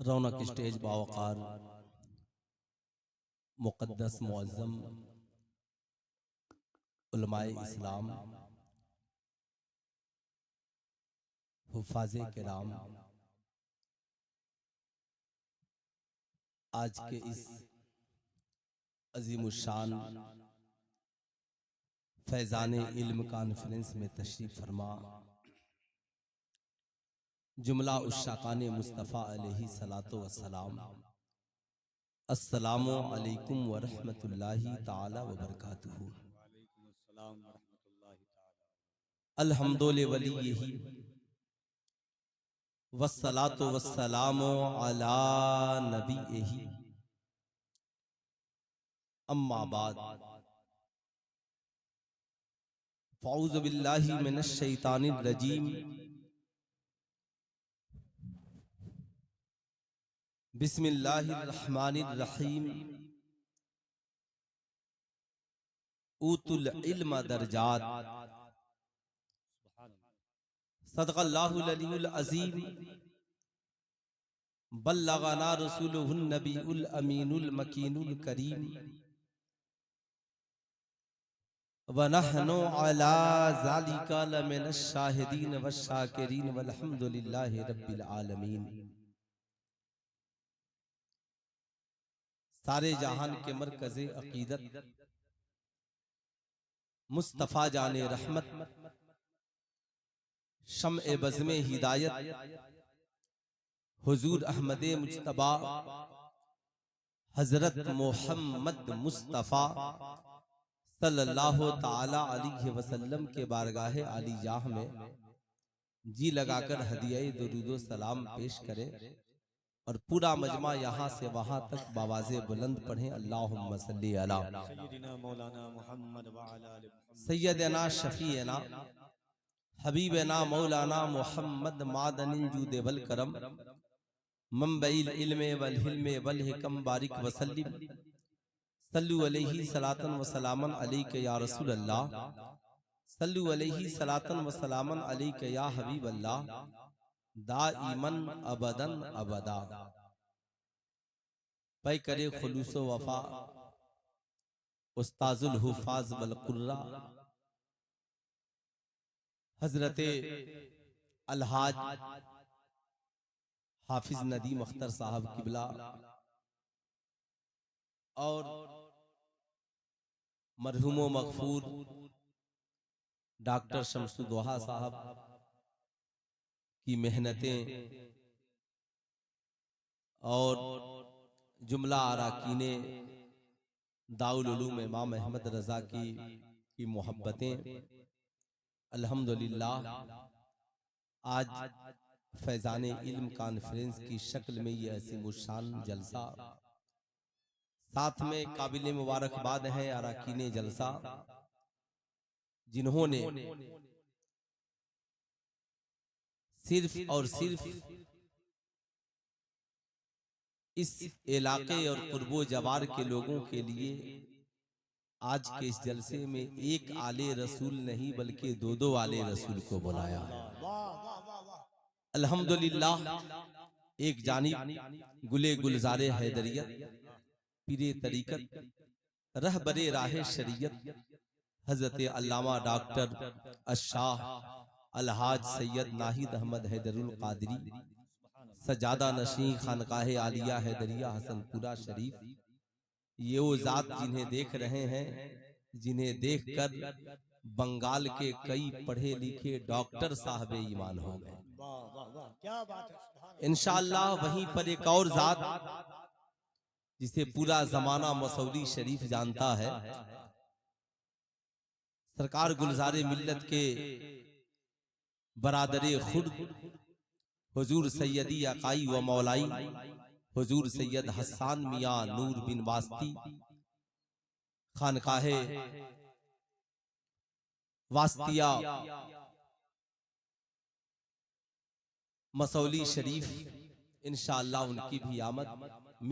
रौनक stage बावकार मुक़द्दस Muazzam उलमाए इस्लाम हुफ़ाज़े किराम, आज के इस अज़ीमुश्शान फैज़ाने इल्म कॉन्फ्रेंस में तशरीफ़ फरमा जुमला उश्शाक़ाने मुस्तफ़ा अलैहि सलातो वस्सलाम, अस्सलामु अलैकुम व रहमतुल्लाहि ताला व बरकातुहू। अल्हम्दुलिल्लाहि वलिय्यिही वस्सलातु वस्सलामु अला नबिय्यिही, अम्मा बाद, फ़अऊज़ु बिल्लाहि मिनश शैतानिर रजीम, बिस्मिल्लाहिर रहमानिर रहीम। ऊतुल इल्म दरजात, सदक़ल्लाहुल अलीयुल अज़ीम, बल्लगना रसूलुहुन नबीउल अमीनुल मकीनुल करीम, व नहनु अला ज़ालिका लमिनश शाहिदीन वश्शाकिरीन वल्हम्दुलिल्लाहि रब्बिल आलमीन। सारे जहान के मरकज़े अक़ीदत मुस्तफ़ा जाने रहमत, शम्अ बज़्मे हिदायत, हुजूर अहमदे मुज्तबा हज़रत मोहम्मद मुस्तफ़ा सल्लल्लाहु ताला अलैहि वसल्लम के बारगाहे आली जाह में जी लगाकर हदिया दुरूद सलाम पेश करे और पूरा मजमा यहाँ से वहाँ तक बावाज़े बुलंद पढ़े। अल्लाहुम्मा सल्ली अला सय्यदिना मौलाना मुहम्मद व अला आलि मुहम्मद। सय्यदना शफीना हबीबना मौलाना मुहम्मद मादनिल जूद वल करम, मंबइल इल्म वल हिल्म वल हिकम बारिक वसल्लिम, सल्लु अलैहि सलातन व सलामन अलैका या रसूल अल्लाह, सल्लु अलैहि सलातन व सलामन अलैका या हबीब अल्लाह, दाइमन अबदन अबदा। पै करे खुलूस वफा उस्ताजुल हुफाज वल कुर्रा हजरते अलहाज हाफिज नदीम अख्तर साहब किबला और मरहुमो मगफूर डॉक्टर शमसुद्दोहा साहब की मेहनतें और जुमला अराकीने दाउल उलूम इमाम अहमद रजा की मोहब्बतें, अल्हम्दुलिल्लाह आज फैज़ाने इल्म कॉन्फ्रेंस की शक्ल में ये अज़ीमुश्शान जलसा, साथ में काबिल मुबारकबाद है अराकीने जलसा जिन्होंने सिर्फ और सिर्फ इस इलाके और कुर्बो जवार के लोगों के लिए आज के इस जलसे में एक आले रसूल नहीं बल्कि दो दो आले रसूल को बुलाया है। अल्हम्दुलिल्लाह, एक जानिब गुले गुलजारे हैदरियत पीरे तरीकत रहबरे राहे शरीयत हजरत अल्लामा डॉक्टर अशाह अलहाज सैयद नाहिद अहमद हैदरुल कादरी सजादा नशी खानकाहे आलिया हैदरिया हसनपुरा शरीफ, ये वो जात जिन्हें देख रहे हैं, जिन्हें देखकर बंगाल के कई पढ़े लिखे डॉक्टर साहब ईमान हो गए। क्या बात है। इंशाअल्लाह वहीं पर एक और जात जिसे पूरा जमाना मसौली शरीफ जानता है, सरकार गुलजारे मिल्लत के बरादरे खुद हुजूर सैयदी अकाई व मौलाई हुजूर सैयद हसन मियां नूर बिन वास्ती खानकाहे वास्तिया मसौली शरीफ, इंशाअल्लाह उनकी भी आमद।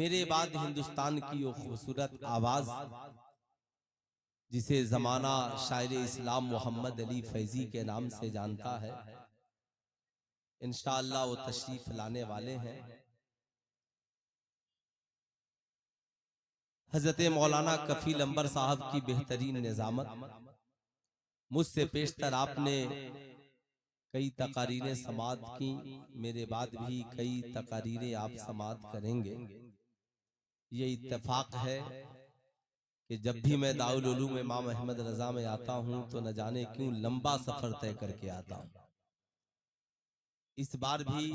मेरे बाद हिंदुस्तान की वो खूबसूरत आवाज जिसे जमाना शायर इस्लाम मोहम्मद अली फैजी के नाम से जानता है, इंशाअल्लाह वो तशरीफ लाने वाले हैं। हजरत मौलाना कफील अंबर साहब की बेहतरीन निजामत। मुझसे पेशतर आपने कई तकारीरें समात की, मेरे बाद भी कई तकारीरें आप समात करेंगे। ये इत्तेफाक है कि जब भी मैं दारुल उलूम इमाम अहमद रजा में आता हूं तो न जाने क्यों लंबा सफर तय करके आता हूं। इस बार भी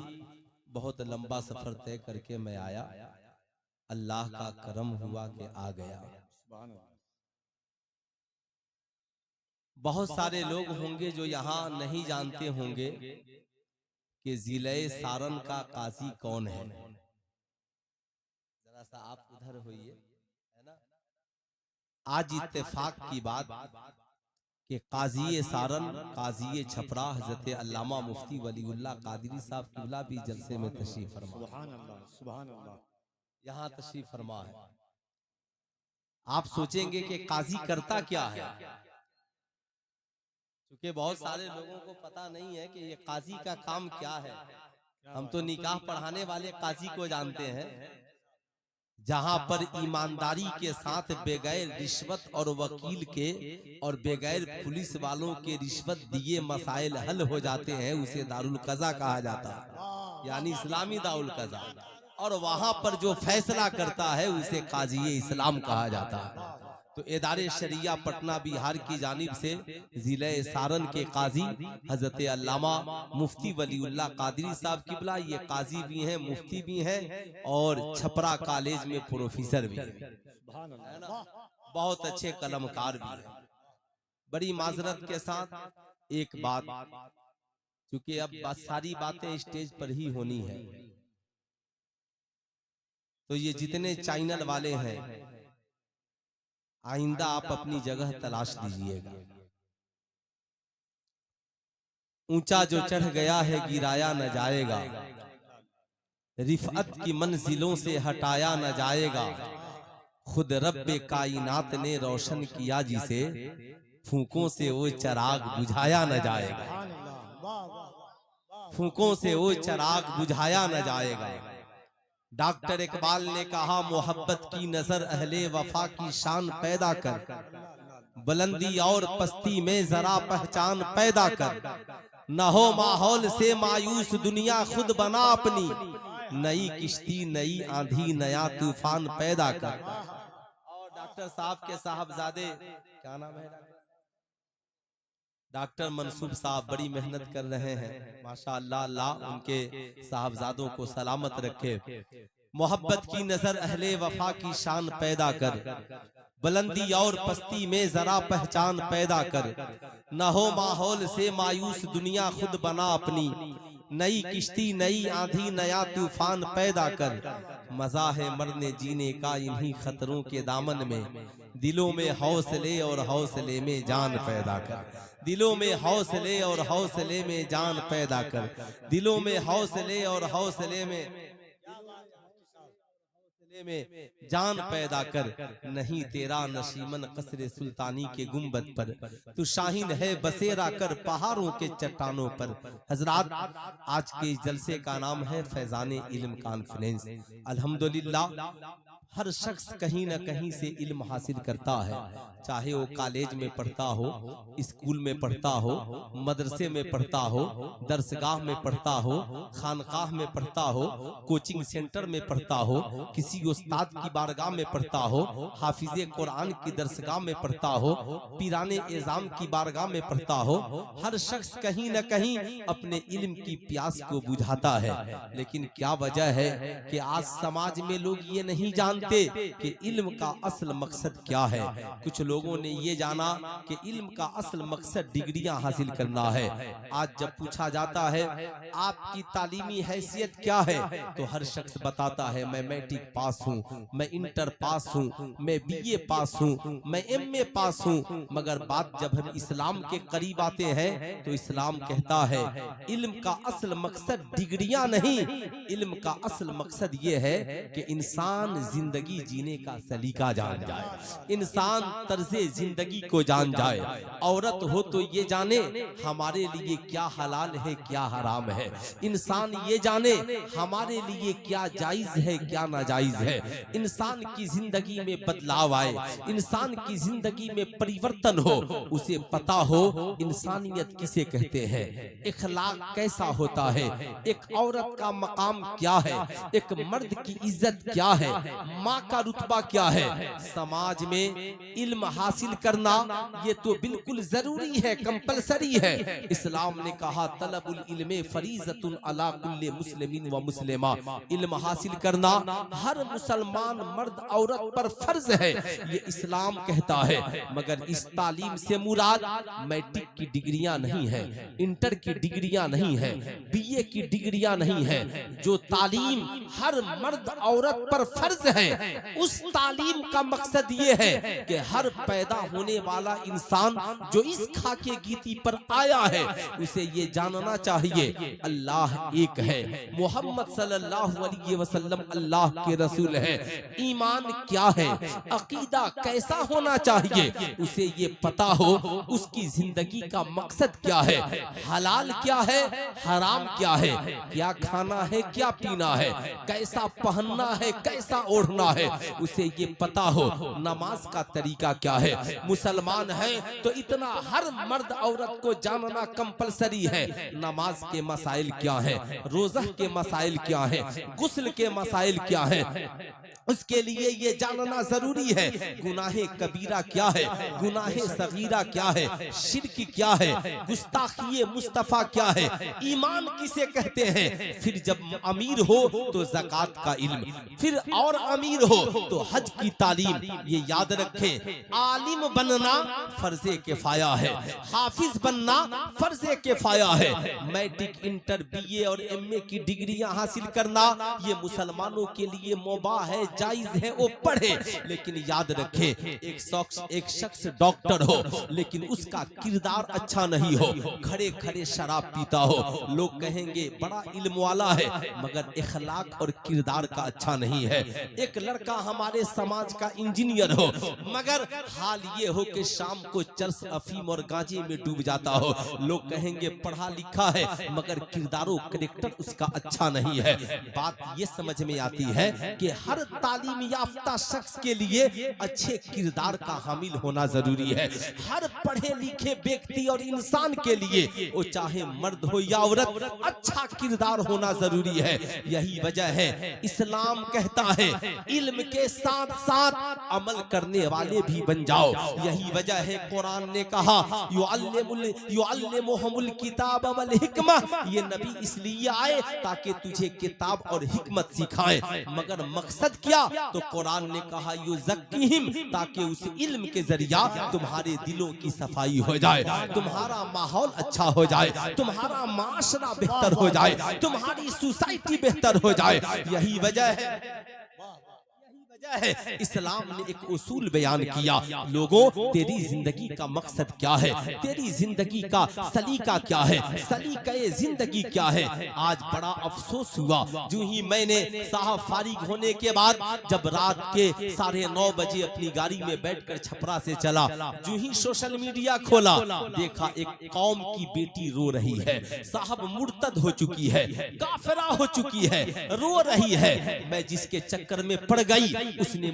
बहुत लंबा सफर तय करके मैं आया। अल्लाह का करम हुआ कि आ गया। सुभान अल्लाह। बहुत सारे लोग होंगे जो यहाँ नहीं जानते होंगे कि जिले सारन का काजी कौन है। जरा सा आप उधर होइए, है ना। आज इत्तेफाक की बात कि काजी सारन, काजी छपरा हजरत अल्लामा मुफ्ती वलीउल्लाह कादरी साहब किबला भी जलसे में तशरीफ फरमा, सुभान अल्लाह, सुभान अल्लाह। यहाँ तशरीफ फरमा है। आप सोचेंगे कि काजी करता क्या है, क्योंकि बहुत सारे लोगों को पता नहीं है कि ये काजी का काम क्या है। हम तो निकाह पढ़ाने वाले काजी को जानते हैं, जहां पर ईमानदारी के साथ बेगैर रिश्वत और वकील के और बेगैर पुलिस वालों के रिश्वत दिए मसाइल हल हो जाते हैं, उसे दारुल कज़ा कहा जाता है, यानी इस्लामी दारुल कज़ा। और वहां पर जो फैसला करता है उसे काजी इस्लाम कहा जाता है। तो इदारे शरिया पटना बिहार की जानिब से जिले सारन के काजी हजरत अल्लामा मुफ्ती वलीउल्लाह कादरी साहब किबला, ये काजी भी हैं, मुफ्ती भी हैं और छपरा कॉलेज में प्रोफेसर भी हैं, सुभान अल्लाह। बहुत अच्छे कलमकार भी हैं। बड़ी माजरत के साथ एक बात, क्योंकि अब सारी बातें स्टेज पर ही होनी है, तो ये जितने चैनल वाले हैं आइंदा आप अपनी जगह तलाश लीजिएगा। ऊंचा जो चढ़ गया है गिराया न जाएगा, रिफअत की मंजिलों से हटाया न जाएगा। खुद रब्बे कायनात ने रोशन किया जिसे, फूकों से वो चिराग बुझाया न जाएगा। सुभान अल्लाह। वाह वाह वाह। फूकों से वो चिराग बुझाया न जाएगा। डॉक्टर इकबाल ने कहा मोहब्बत की नजर अहले वफा की शान पैदा कर, बुलंदी और पस्ती में जरा पहचान पैदा कर। न हो माहौल से मायूस दुनिया खुद बना अपनी, नई किश्ती नई आंधी नया तूफान पैदा कर। और डॉक्टर साहब के साहबजादे, क्या नाम है डॉक्टर मंसूब साहब, बड़ी मेहनत कर रहे हैं माशाअल्लाह। अल्लाह उनके साहबजादों को सलामत रखे। मोहब्बत की नजर अहले वफा की शान पैदा कर, बुलंदी और पस्ती में जरा पहचान पैदा कर। न हो माहौल से मायूस दुनिया खुद बना अपनी, नई किश्ती नई आंधी नया तूफान पैदा कर। मजा है मरने जीने का इन्हीं खतरों के दामन में, दिलों में हौसले और हौसले में जान पैदा कर। दिलों में हौसले और हौसले में जान पैदा कर। दिलों में हौसले और हौसले में जान पैदा कर। नहीं तेरा नशीमन कसरे सुल्तानी के गुंबद पर, तू शाहीन है बसेरा कर पहाड़ों के चट्टानों पर। हजरात, आज के इस जलसे का नाम है फैजाने इल्म कॉन्फ्रेंस। अल्हम्दुलिल्लाह हर शख्स कहीं न कहीं से इल्म हासिल करता है, चाहे वो कॉलेज में पढ़ता हो, स्कूल में पढ़ता हो, मदरसे में पढ़ता हो, दरसगाह में पढ़ता हो, खानकाह में पढ़ता हो, कोचिंग सेंटर में पढ़ता हो, किसी उस्ताद की बारगाह में पढ़ता हो, हाफिजे कुरान की दरसगाह में पढ़ता हो, पीराने एजाम की बारगाह में पढ़ता हो। हर शख्स कहीं न कहीं अपने इल्म की प्यास को बुझाता है। लेकिन क्या वजह है कि आज समाज में लोग ये नहीं जानते कि इल्म का असल मकसद क्या है। कुछ लोगों ने ये जाना कि इल्म का असल मकसद डिग्रियां हासिल करना है। आज जब पूछा जाता है आपकी तालीमी हैसियत क्या है, तो हर शख्स बताता है मैं मैट्रिक पास हूँ, मैं इंटर पास हूँ, मैं बीए पास हूँ, मैं एमए पास हूँ। मगर बात जब हम इस्लाम के करीब आते हैं तो इस्लाम कहता है इल्म का असल मकसद डिग्रियां नहीं, इल्म का असल मकसद ये है कि इंसान जिंदगी जीने का सलीका जान जाए, इंसान तर्ज़े जिंदगी को जान जाए। औरत हो तो ये जाने हमारे लिए क्या हलाल है क्या हराम है, इंसान ये जाने हमारे लिए क्या जायज है क्या नाजायज है। इंसान की जिंदगी में बदलाव आए, इंसान की जिंदगी में परिवर्तन हो, उसे पता हो इंसानियत किसे कहते हैं, इखलाक कैसा होता है, एक औरत का मकाम क्या है, एक मर्द की इज्जत क्या है, माँ का रुतबा क्या है। समाज में इल्म हासिल करना ये तो बिल्कुल जरूरी है, कंपलसरी है। इस्लाम ने कहा तलबुल इल्मे फरीज़तुन अला कुल्ले मुस्लिमीन व मुस्लिमा, इल्म हासिल करना हर मुसलमान मर्द औरत पर फर्ज है, ये इस्लाम कहता है। मगर इस तालीम से मुराद मैट्रिक की डिग्रियां नहीं है, इंटर की डिग्रियां नहीं है, बीए की डिग्रियां नहीं है। जो तालीम हर मर्द औरत पर फर्ज है, उस तालीम का मकसद ये है कि हर पैदा होने वाला इंसान जो इस खाके गीती पर आया है, उसे ये जानना चाहिए अल्लाह एक है, मोहम्मद सल्लल्लाहु अलैहि वसल्लम अल्लाह के रसूल है। ईमान क्या है, अकीदा कैसा होना चाहिए, उसे ये पता हो। उसकी जिंदगी का मकसद क्या है, हलाल क्या है, हराम क्या है, क्या खाना है क्या पीना है, कैसा पहनना है कैसा ओढ़ना है, उसे ये पता हो। नमाज का तरीका क्या है, मुसलमान है तो इतना हर मर्द औरत को जानना कंपलसरी है। नमाज के मसाइल क्या है, रोजा के मसाइल क्या है, गुस्ल के मसाइल क्या है, उसके लिए ये जानना जरूरी है। गुनाहे कबीरा क्या है, गुनाहे सगीरा क्या है, शिर्क क्या है, गुस्ताखी मुस्तफा क्या है, ईमान किसे कहते हैं। फिर जब अमीर हो तो ज़कात का इल्म, फिर और अमीर हो तो हज की तालीम। ये याद रखें, आलिम बनना फर्जे किफाया है, हाफिज बनना फर्जे किफाया है। मैट्रिक इंटर बीए और एमए की डिग्रियां हासिल करना ये मुसलमानों के लिए मुबाह है, जायज है, वो पढ़े। लेकिन याद रखे, एक शख्स डॉक्टर हो लेकिन उसका किरदार अच्छा नहीं हो, खड़े खड़े शराब पीता हो, लोग कहेंगे बड़ा इल्म वाला है, मगर इखलाक और किरदार का अच्छा नहीं है। एक लड़का हमारे समाज का इंजीनियर हो, मगर हाल ये हो कि शाम को चरस अफीम और गांजे में डूब जाता हो, लोग कहेंगे पढ़ा लिखा है, मगर किरदारों कैरेक्टर उसका अच्छा नहीं है। बात ये समझ में आती है कि हर तालीम याफ्ता शख्स के लिए अच्छे किरदार का हामिल होना जरूरी है। हर पढ़े लिखे व्यक्ति और इंसान के लिए, वो चाहे मर्द हो या औरत, अच्छा किरदार होना जरूरी है। यही वजह है इस्लाम कहता है इल्म के साथ साथ अमल करने वाले भी बन जाओ। यही वजह है कुरान ने कहा युअल्लिमुहुमुल किताब वल हिकमा, ये नबी इसलिए आए ताकि तुझे किताब और हिकमत सिखाए। मगर मकसद क्या, तो कुरान ने कहा युज़क्कीहिम, ताकि उस इल्म के जरिया तुम्हारे दिलों की सफाई हो जाए, तुम्हारा माहौल अच्छा हो जाए, तुम्हारा माशरा बेहतर हो जाए, तुम्हारी सोसाइटी बेहतर हो जाए। यही वजह है इस्लाम ने एक उसूल बयान किया, लोगों तेरी जिंदगी का मकसद क्या है, तेरी जिंदगी का सलीका क्या है, सलीका जिंदगी क्या है। आज बड़ा अफसोस हुआ, जो ही मैंने साहब फारिग होने के बाद जब रात के 9:30 बजे अपनी गाड़ी में बैठकर छपरा से चला, जो ही सोशल मीडिया खोला, देखा एक कौम की बेटी रो रही है, साहब मुर्तद हो चुकी है, काफिरा हो चुकी है, रो रही है। मैं जिसके चक्कर में पड़ गई, उसने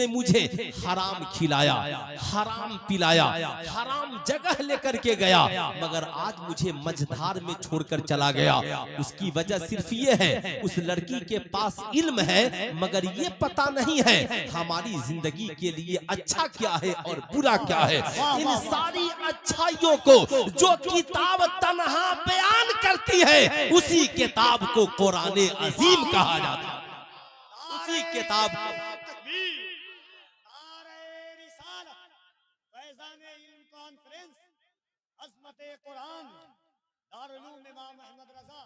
मुझे हराम खिलाया, हराम पिलाया, हराम जगह लेकर के गया, मगर आज मुझे मझधार में छोड़कर चला गया। उसकी वजह सिर्फ ये है, उस लड़की के पास इल्म है, मगर ये पता नहीं है हमारी जिंदगी के लिए अच्छा क्या है और बुरा क्या है। इन सारी अच्छाइयों को जो किताब तन्हा बयान करती है, उसी किताब को कुरान अजीम कहा जाता है। उसी किताब कुरान दारुल उलूम इमाम अहमद रज़ा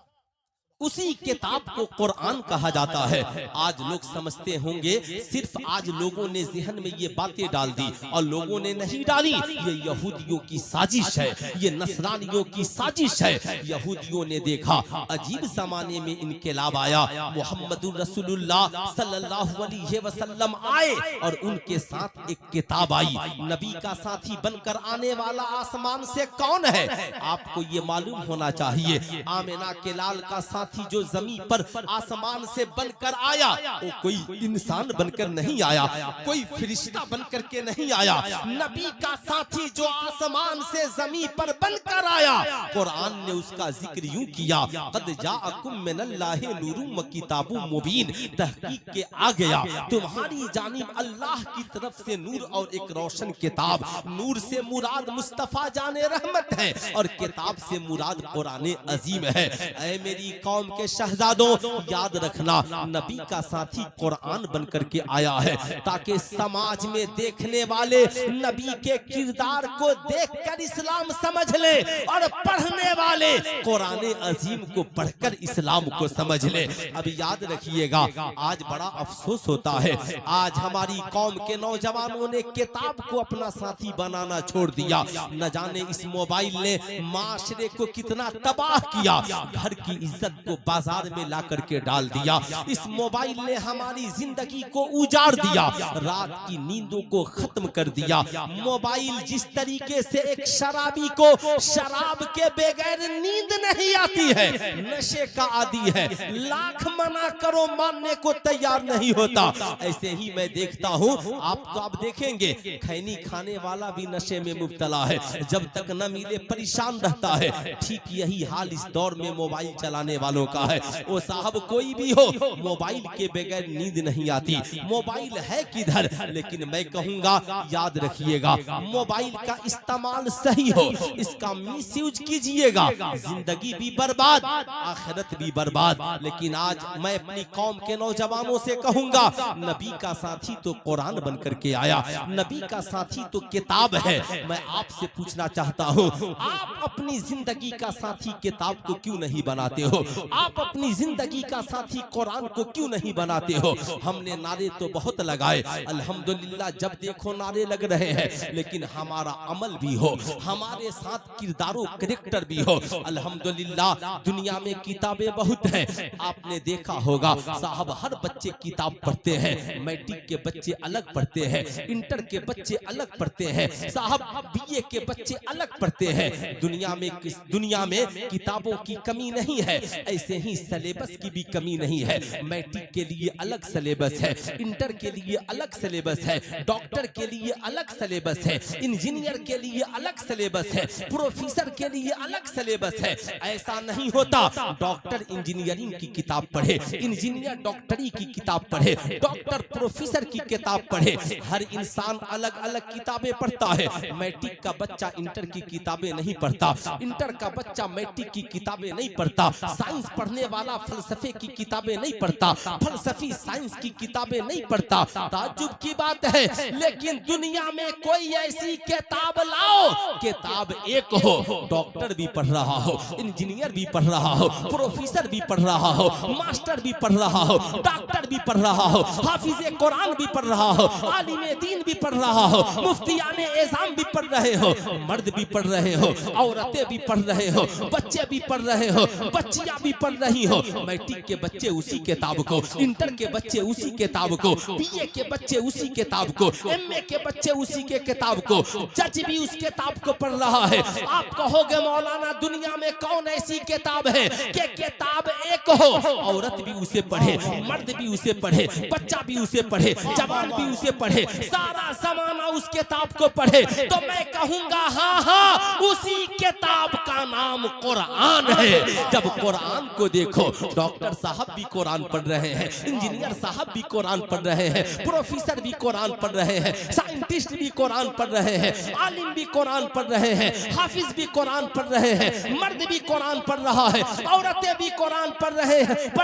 उसी किताब को कुरान कहा जाता है। आज लोग समझते होंगे सिर्फ आज लोगों ने ज़हन में ये बातें डाल दी, और लोगों ने नहीं डाली, ये यहूदियों की साजिश है, ये नसरानियों की साजिश है। यहूदियों ने देखा अजीब जमाने में इनकलाब आया, मुहम्मदुर रसूलुल्लाह सल्लल्लाहु अलैहि वसल्लम आए और उनके साथ एक किताब आई। नबी का साथी बनकर आने वाला आसमान से कौन है? आपको ये मालूम होना चाहिए, आमिना के लाल का साथी जो जमीन पर आसमान से बनकर आया, वो कोई इंसान बनकर नहीं आया, कोई फरिश्ता बनकर के नहीं आया। नबी का साथी जो आसमान से जमीन पर बनकर आया, कुरान ने उसका जिक्र यूं किया, कद जाअकुम मिनल्लाहि नूरुम व किताबुम मुबीन, तहकीक के आ गया तुम्हारी जानिब अल्लाह की तरफ से नूर और एक रोशन किताब। नूर से मुराद मुस्तफा जाने रहमत है और किताब से मुराद कुरान अजीम है। ऐ मेरी कौम के शहजादों, याद रखना नबी का साथी कुरान बनकर के आया है, ताकि समाज में देखने वाले नबी के किरदार को देखकर इस्लाम समझ ले और पढ़ने वाले कुरान अजीम को पढ़कर इस्लाम को समझ ले। अब याद रखिएगा, आज बड़ा अफसोस होता है, आज हमारी कौम के नौजवानों ने किताब को अपना साथी बनाना छोड़ दिया। न जाने इस मोबाइल ने माशरे को कितना तबाह किया, घर की इज्जत को बाजार में ला करके डाल दिया। इस मोबाइल ने हमारी जिंदगी को उजाड़ दिया, रात की नींदों को खत्म कर दिया। मोबाइल जिस तरीके से एक शराबी को शराब के बगैर नींद नहीं आती है, नशे का आदी है, लाख मना करो मानने को तैयार नहीं होता। ऐसे ही मैं देखता हूँ, आप देखेंगे खैनी खाने वाला भी नशे में मुब्तला है, जब तक न मिले परेशान रहता है। ठीक यही हाल इस दौर में मोबाइल चलाने वालों का है। वो साहब कोई भी हो, मोबाइल के बगैर नींद नहीं आती। मोबाइल है किधर, लेकिन मैं कहूंगा याद रखिएगा, मोबाइल का इस्तेमाल सही हो, इसका मिसयूज कीजिएगा, जिंदगी भी बर्बाद, आखिरत भी बर्बाद। लेकिन आज मैं अपनी कौम के नौजवानों से कहूंगा, नबी का साथी तो कुरान बनकर के आया, नबी का साथी तो किताब है। मैं आपसे पूछना चाहता हूँ, आप अपनी जिंदगी का साथी किताब को क्यों नहीं बनाते हो? आप अपनी जिंदगी का साथी कुरान को क्यों नहीं बनाते हो? हमने नारे तो बहुत लगाए, अल्हम्दुलिल्लाह, जब देखो नारे लग रहे हैं, लेकिन हमारा अमल भी हो, हमारे साथ किरदारों कैरेक्टर भी हो। अल्हम्दुलिल्लाह, दुनिया में किताबें बहुत हैं, आपने देखा होगा साहब, हर बच्चे किताब पढ़ते हैं। मैट्रिक के बच्चे अलग पढ़ते हैं, इंटर के बच्चे अलग पढ़ते हैं, साहब बीए के बच्चे अलग पढ़ते हैं। दुनिया में किताबों की कमी नहीं है, ऐसे ही सिलेबस की भी कमी नहीं है। मैट्रिक के लिए अलग सिलेबस है, इंटर के लिए अलग सिलेबस है, डॉक्टर के लिए अलग सिलेबस है, इंजीनियर के लिए अलग सिलेबस है, प्रोफेसर के लिए अलग सिलेबस है। ऐसा नहीं होता, डॉक्टर इंजीनियरिंग की किताब पढ़े, इंजीनियर डॉक्टरी की किताब पढ़े, डॉक्टर प्रोफेसर की किताब पढ़े। हर इंसान अलग अलग किताबें पढ़ता है। मैट्रिक का बच्चा इंटर की किताबें नहीं पढ़ता, इंटर का बच्चा मैट्रिक की किताबें नहीं पढ़ता, साइंस पढ़ने वाला फलसफे की किताबें नहीं पढ़ता, फलसफी साइंस की किताबें नहीं पढ़ता। ताज्जुब की बात है, लेकिन दुनिया में कोई ऐसी किताब लाओ, किताब एक हो, डॉक्टर भी पढ़ रहा हो, इंजीनियर भी पढ़ रहा हो, प्रोफेसर भी पढ़ रहा हो, मास्टर भी पढ़ रहा हो, डॉक्टर भी पढ़ रहा हो, हाफिज कुरान भी पढ़ रहा हो, आलिम दीन भी पढ़ रहा हो, मुफ्तियाने एज़ाम भी पढ़ रहे हो, मर्द भी पढ़ रहे हो, औरतें भी पढ़ रहे हो, बच्चे भी पढ़ रहे हो, बच्चियां भी पढ़ रही हो। मैट्रिक के बच्चे उसी किताब को, इंटर के बच्चे उसी किताब को, बीए के बच्चे उसी किताब को, एमए के बच्चे उसी के किताब को, जज भी उस किताब को पढ़ रहा है। आप कहोगे मौलाना दुनिया में कौन ऐसी किताब है कि किताब एक हो, औरत भी उसे पढ़े, मर्द भी उसे पढ़े, बच्चा भी उसे पढ़े, जवान भी उसे पढ़े, सारा जमाना उस किताब को पढ़े? तो मैं कहूंगा हाँ हाँ, उसी किताब का नाम कुरान है। जब कुरान को देखो, डॉक्टर साहब भी कुरान पढ़ रहे हैं, इंजीनियर साहब भी कुरान पढ़ रहे हैं, प्रोफेसर भी कुरान पढ़ रहे हैं, साइंटिस्ट भी कुरान पढ़ रहे हैं, आलिम भी कुरान पढ़ रहे हैं, हाफिज भी कुरान पढ़ रहे हैं, मर्द भी कुरान पढ़ रहा है, औरतें भी कुरान पढ़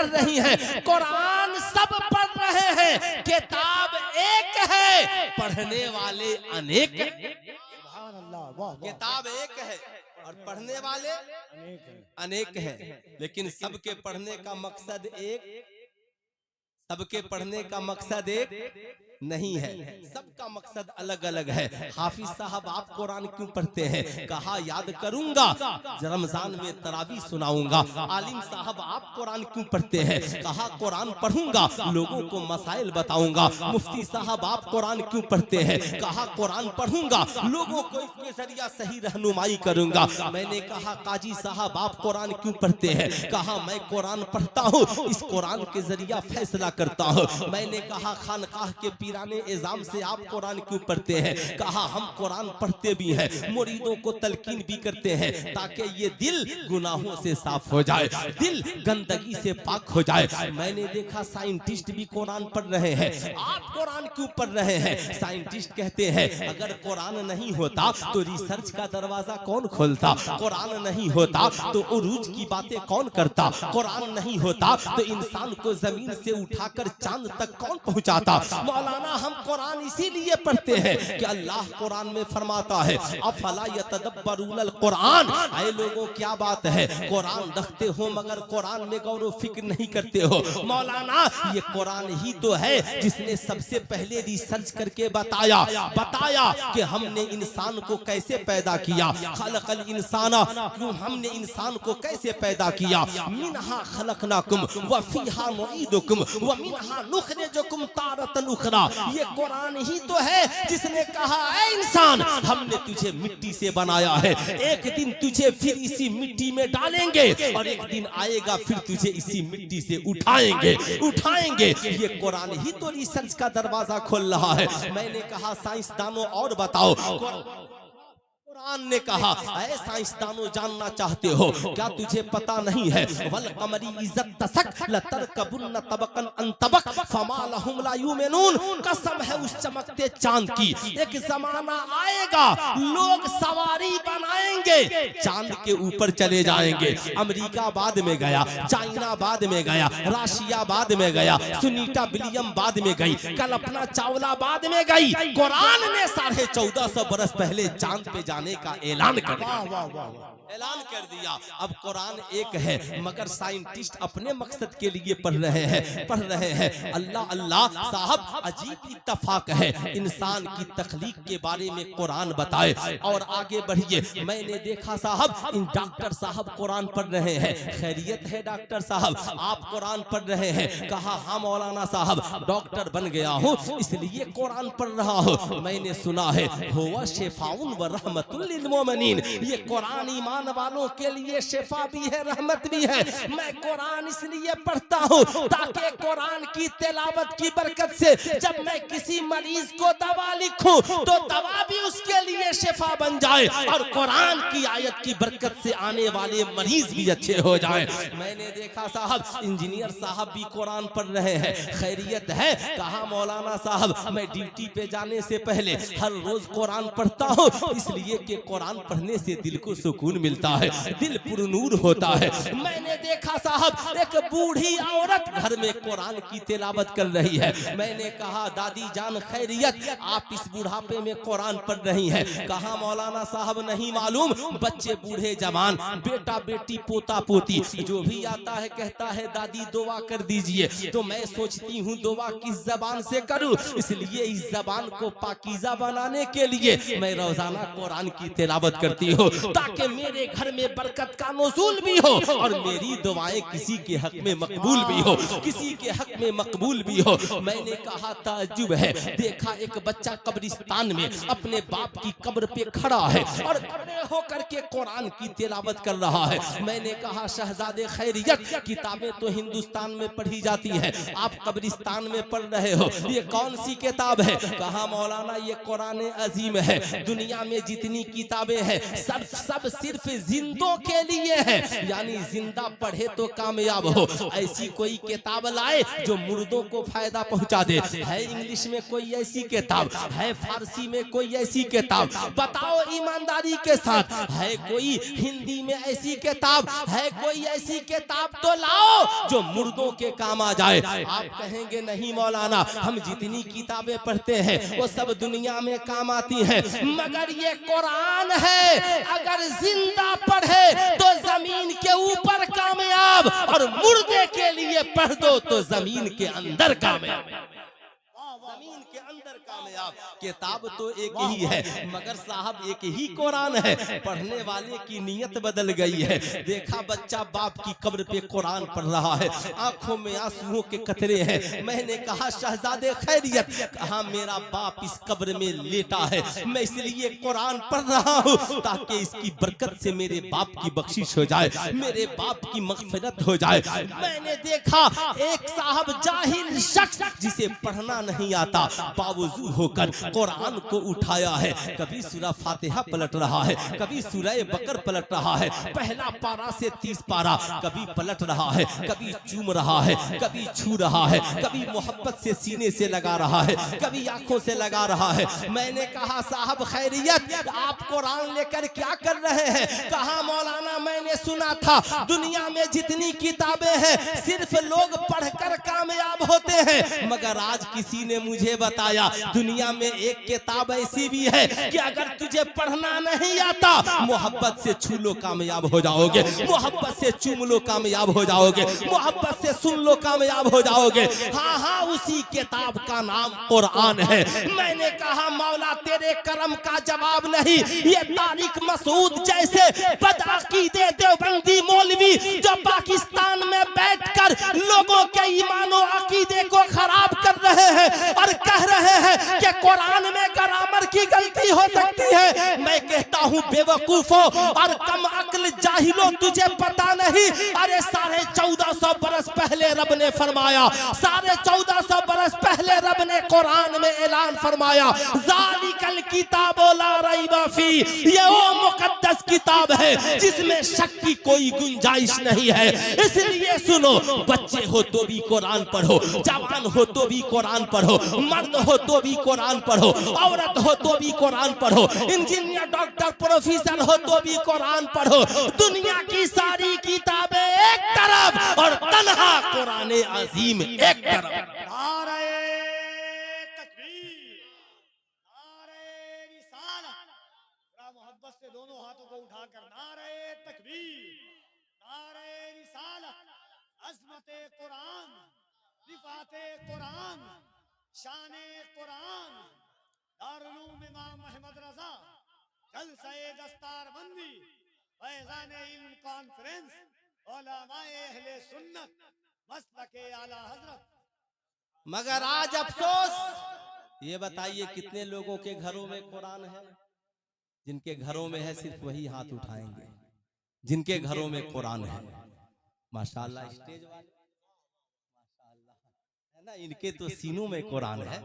रही हैं, कुरान सब पढ़ रहे हैं। किताब एक है, पढ़ने वाले अनेक। सुभान अल्लाह, वाह वाह। किताब एक है, और पढ़ने वाले अनेक हैं। अनेक हैं, लेकिन सबके पढ़ने का मकसद एक, सबके पढ़ने का मकसद एक नहीं है, सबका मकसद अलग अलग है। हाफिज साहब आप कुरान क्यों पढ़ते हैं? कहा याद करूंगा, रमजान में तरावी सुनाऊंगा। आलिम साहब आप कुरान क्यों पढ़ते हैं? कहा कुरान पढ़ूंगा, लोगों को मसाइल बताऊंगा। मुफ्ती साहब आप कुरान क्यों पढ़ते हैं? कहा कुरान पढ़ूंगा, लोगों को इसके जरिया सही रहनुमाई करूंगा। मैंने कहा काजी साहब आप कुरान क्यों पढ़ते हैं? कहा मैं कुरान पढ़ता हूँ, इस कुरान के जरिया फैसला करता हूँ। मैंने कहा खानकाह के पीराने इज़ाम से आप कुरान क्यों पढ़ते हैं? कहा हम कुरान पढ़ते भी हैं, मुरीदों को तलकीन भी करते हैं, ताकि ये दिल गुनाहों से साफ हो जाए, दिल गंदगी से पाक हो जाए। मैंने देखा साइंटिस्ट भी कुरान पढ़ रहे हैं, आप कुरान क्यों पढ़ रहे हैं? साइंटिस्ट कहते हैं अगर कुरान नहीं होता तो रिसर्च का दरवाजा कौन खोलता? कुरान नहीं होता तो उरूज की बातें कौन करता? कुरान नहीं होता तो इंसान को जमीन से उठाकर चांद तक कौन पहुंचाता? मौलाना हम कुरान इसीलिए पढ़ते हैं कि अल्लाह कुरान में फरमाता है अफला यतदब्बरूनल कुरान। ऐ लोगों क्या बात है, कुरान रखते हो मगर कुरान में गौर फिक्र नहीं करते हो। मौलाना ये कुरान ही तो है जिसने सबसे पहले रिसर्च करके बताया कि हमने इंसान को कैसे पैदा किया। खलकल इंसाना, क्यों हमने इंसान को कैसे पैदा किया। मिनहा खलकनाकुम व फीहा नुईदुकुम व मिनहा नुखरिजुकुम तारतन उखरा। ये कुरान ही तो है जिसने कहा ऐ इंसान हमने तुझे मिट्टी से बनाया है, एक दिन तुझे फिर इसी मिट्टी में डालेंगे और एक दिन आएगा फिर तुझे इसी मिट्टी से उठाएंगे। ये कुरान ही तो रिसर्च का दरवाजा खोल रहा है। मैंने कहा साइंसदानों और बताओ, कुरान ने कहा ऐ साइंसदानों जानना चाहते हो क्या तुझे पता नहीं है? वल कमरी इज्जत तसक लतरकबुन तबकन अन तबक फमा लहुम ला युमिनून। कसम है उस चमकते चांद की, एक जमाना आएगा लोग सवारी बनाएंगे, चांद के ऊपर चले जाएंगे। अमेरिका बाद में गया, चाइना बाद में गया, रशिया बाद में गया, सुनीता विलियम बाद में गई, कल्पना चावला बाद में गई। कुरान ने 1450 बरस पहले चांद पे जाने का ऐलान कर दिया। अब कुरान एक है मगर साइंटिस्ट अपने मकसद के लिए पढ़ रहे हैं। अल्लाह अल्लाह साहब अजीब इत्तफाक है, इंसान की तख्लीक के बारे में कुरान बताए। और आगे बढ़िए, मैंने देखा साहब इन डॉक्टर साहब कुरान पढ़ रहे हैं। खैरियत है डॉक्टर साहब आप कुरान पढ़ रहे हैं? कहा हाँ मौलाना साहब डॉक्टर बन गया हूँ इसलिए कुरान पढ़ रहा हूँ। मैंने सुना है हुआ शिफाउन व रहमतुल लिल मोमिनीन, ये कुरान ईमान वालों के लिए शिफा भी है रहमत भी है। मैं कुरान इसलिए पढ़ता हूँ ताकि कुरान की तिलावत की बरकत से जब मैं किसी मरीज को दवा लिखूं तो दवा भी उसके लिए शिफा बन जाए और कुरान की आयत की बरकत से आने वाले मरीज भी अच्छे हो जाएं। मैंने देखा साहब इंजीनियर साहब भी कुरान पढ़ रहे हैं। खैरियत है? कहा मौलाना साहब मैं ड्यूटी पे जाने से पहले हर रोज कुरान पढ़ता हूँ इसलिए कि कुरान पढ़ने से दिल को सुकून मिलता है, दिल पुरनूर होता है। मैंने देखा साहब एक बूढ़ी औरत घर में कुरान की तिलावत कर रही है। मैंने कहा दादी जान खैरियत आप इस बुढ़ापे में कुरान पढ़ रही हैं? कहा मौलाना साहब नहीं मालूम, बच्चे बूढ़े जवान बेटा बेटी पोता पोती जो भी आता है कहता है दादी दुआ कर दीजिए, तो मैं सोचती हूँ दुआ किस जबान से करूँ, इसलिए इस जबान को पाकीज़ा बनाने के लिए मैं रोजाना कुरान की तिलावत करती हूँ ताकि मेरे घर में बरकत का नुज़ूल भी हो और मेरी दुआएं किसी के हक में मकबूल भी हो, किसी के हक में मकबूल भी हो। मैंने कहा ताज्जुब है, देखा एक बच्चा कब्रिस्तान में अपने बाप की कब्र पे खड़ा है और खड़े होकर के कुरान की तिलावत कर रहा है। मैंने कहा शहजादे खैरियत किताबें तो हिंदुस्तान में पढ़ी जाती हैं, आप कब्रिस्तान में पढ़ रहे हो, ये कौन सी किताब है? कहा मौलाना ये कुरान अजीम है, दुनिया में जितनी किताबें हैं सब सिर्फ जिंदों के लिए है, यानी जिंदा पढ़े तो कामयाब हो। ऐसी कोई किताब लाए जो मुर्दों को फायदा पहुंचा दे। है इंग्लिश में कोई ऐसी किताब? है फारसी में कोई ऐसी किताब? बताओ ईमानदारी के साथ, है कोई हिंदी में ऐसी किताब? है कोई ऐसी किताब तो लाओ जो मुर्दों के काम आ जाए। आप कहेंगे नहीं मौलाना हम जितनी किताबें पढ़ते हैं वो सब दुनिया में काम आती हैं, मगर ये कुरान है अगर जिंदा किताब पढ़े तो जमीन के ऊपर कामयाब, और मुर्दे के लिए पढ़ दो तो जमीन के अंदर कामयाब। जमीन के अंदर कामयाब। किताब तो एक ही है, मगर साहब एक ही कुरान है। पढ़ने वाले की नीयत बदल गई है। देखा बच्चा बाप की कब्र पे कुरान पढ़ रहा है, आंखों में आंसुओं के कतरे हैं। मैंने कहा शहजादे खैरियत, कहा मेरा बाप इस कब्र में लेटा है, मैं इसलिए कुरान पढ़ रहा हूँ ताकि इसकी बरकत से मेरे बाप की बख्शिश हो जाए, मेरे बाप की मगफिरत हो जाए। मैंने देखा एक साहब जाहिल शख्स जिसे पढ़ना नहीं आता, बावजूद होकर कुरान को उठाया है। कभी सूरह फातिहा पलट रहा है, कभी सूरह बकर पलट रहा है, पहला पारा से 30 पारा, कभी पलट रहा है, कभी चूम रहा है, कभी छू रहा है, कभी मोहब्बत से सीने से लगा रहा है, कभी आंखों से लगा रहा है। मैंने कहा साहब खैरियत, आप कुरान लेकर क्या कर रहे हैं? कहा मौलाना मैंने सुना था दुनिया में जितनी किताबें हैं सिर्फ लोग पढ़कर कामयाब होते हैं, मगर आज किसी ने मुझे बताया दुनिया में एक किताब ऐसी भी है कि अगर तुझे पढ़ना नहीं आता, मोहब्बत से छू लो कामयाब हो जाओगे, मोहब्बत से चूम लो कामयाब हो जाओगे, मोहब्बत से सुन लो कामयाब हो जाओगे। हाँ हाँ, उसी किताब का नाम कुरान है। मैंने कहा मौला तेरे करम का जवाब नहीं, ये तारिक मसूद जैसे बदअकीदे देवबंदी मौलवी जो पाकिस्तान में बैठकर लोगों के ईमानो अकीदे को खराब कर रहे हैं और कह रहे हैं कि कुरान में ग्रामर की गलती हो सकती है। मैं कहता हूँ बेवकूफो और कम अक्ल जाहिलो, तुझे पता नहीं, अरे 1450 बरस पहले रब ने फरमाया, 1450 बरस पहले रब ने कुरान में ऐलान फरमाया, ज़ालिकल किताबो ला रैबा फी, ये वो मुकद्दस किताब है जिसमें शक की कोई गुंजाइश नहीं है। इसलिए सुनो, बच्चे हो तो भी कुरान पढ़ो, जवान हो तो भी कुरान पढ़ो, मर्द हो तो भी कुरान पढ़ो, औरत हो तो भी कुरान पढ़ो, इंजीनियर डॉक्टर प्रोफेसर हो तो भी कुरान पढ़ो। दुनिया की सारी किताबें एक तरफ और तन्हा कुरान अजीम एक तरफ। नारे तकबीर, नारे रिसालत। जरा मोहब्बत से दोनों हाथों को उठाकर नारे तकबीर, नारे रिसालत, अज़मते कुरान, रिफाते कुरान, शाने कुरान, दारुल उलूम इमाम अहमद रजा, जलसा-ए दस्तारबंदी, फैज़ान-ए इल्म कॉन्फ्रेंस, उलमाए अहले सुन्नत, मसलके आला हजरत। मगर आज अफसोस, ये बताइए कितने लोगों के घरों में कुरान है? जिनके घरों में है सिर्फ वही हाथ उठाएंगे, जिनके घरों में कुरान है। माशाअल्लाह स्टेज वाले माशाअल्लाह है ना, इनके तो सीनों में कुरान है।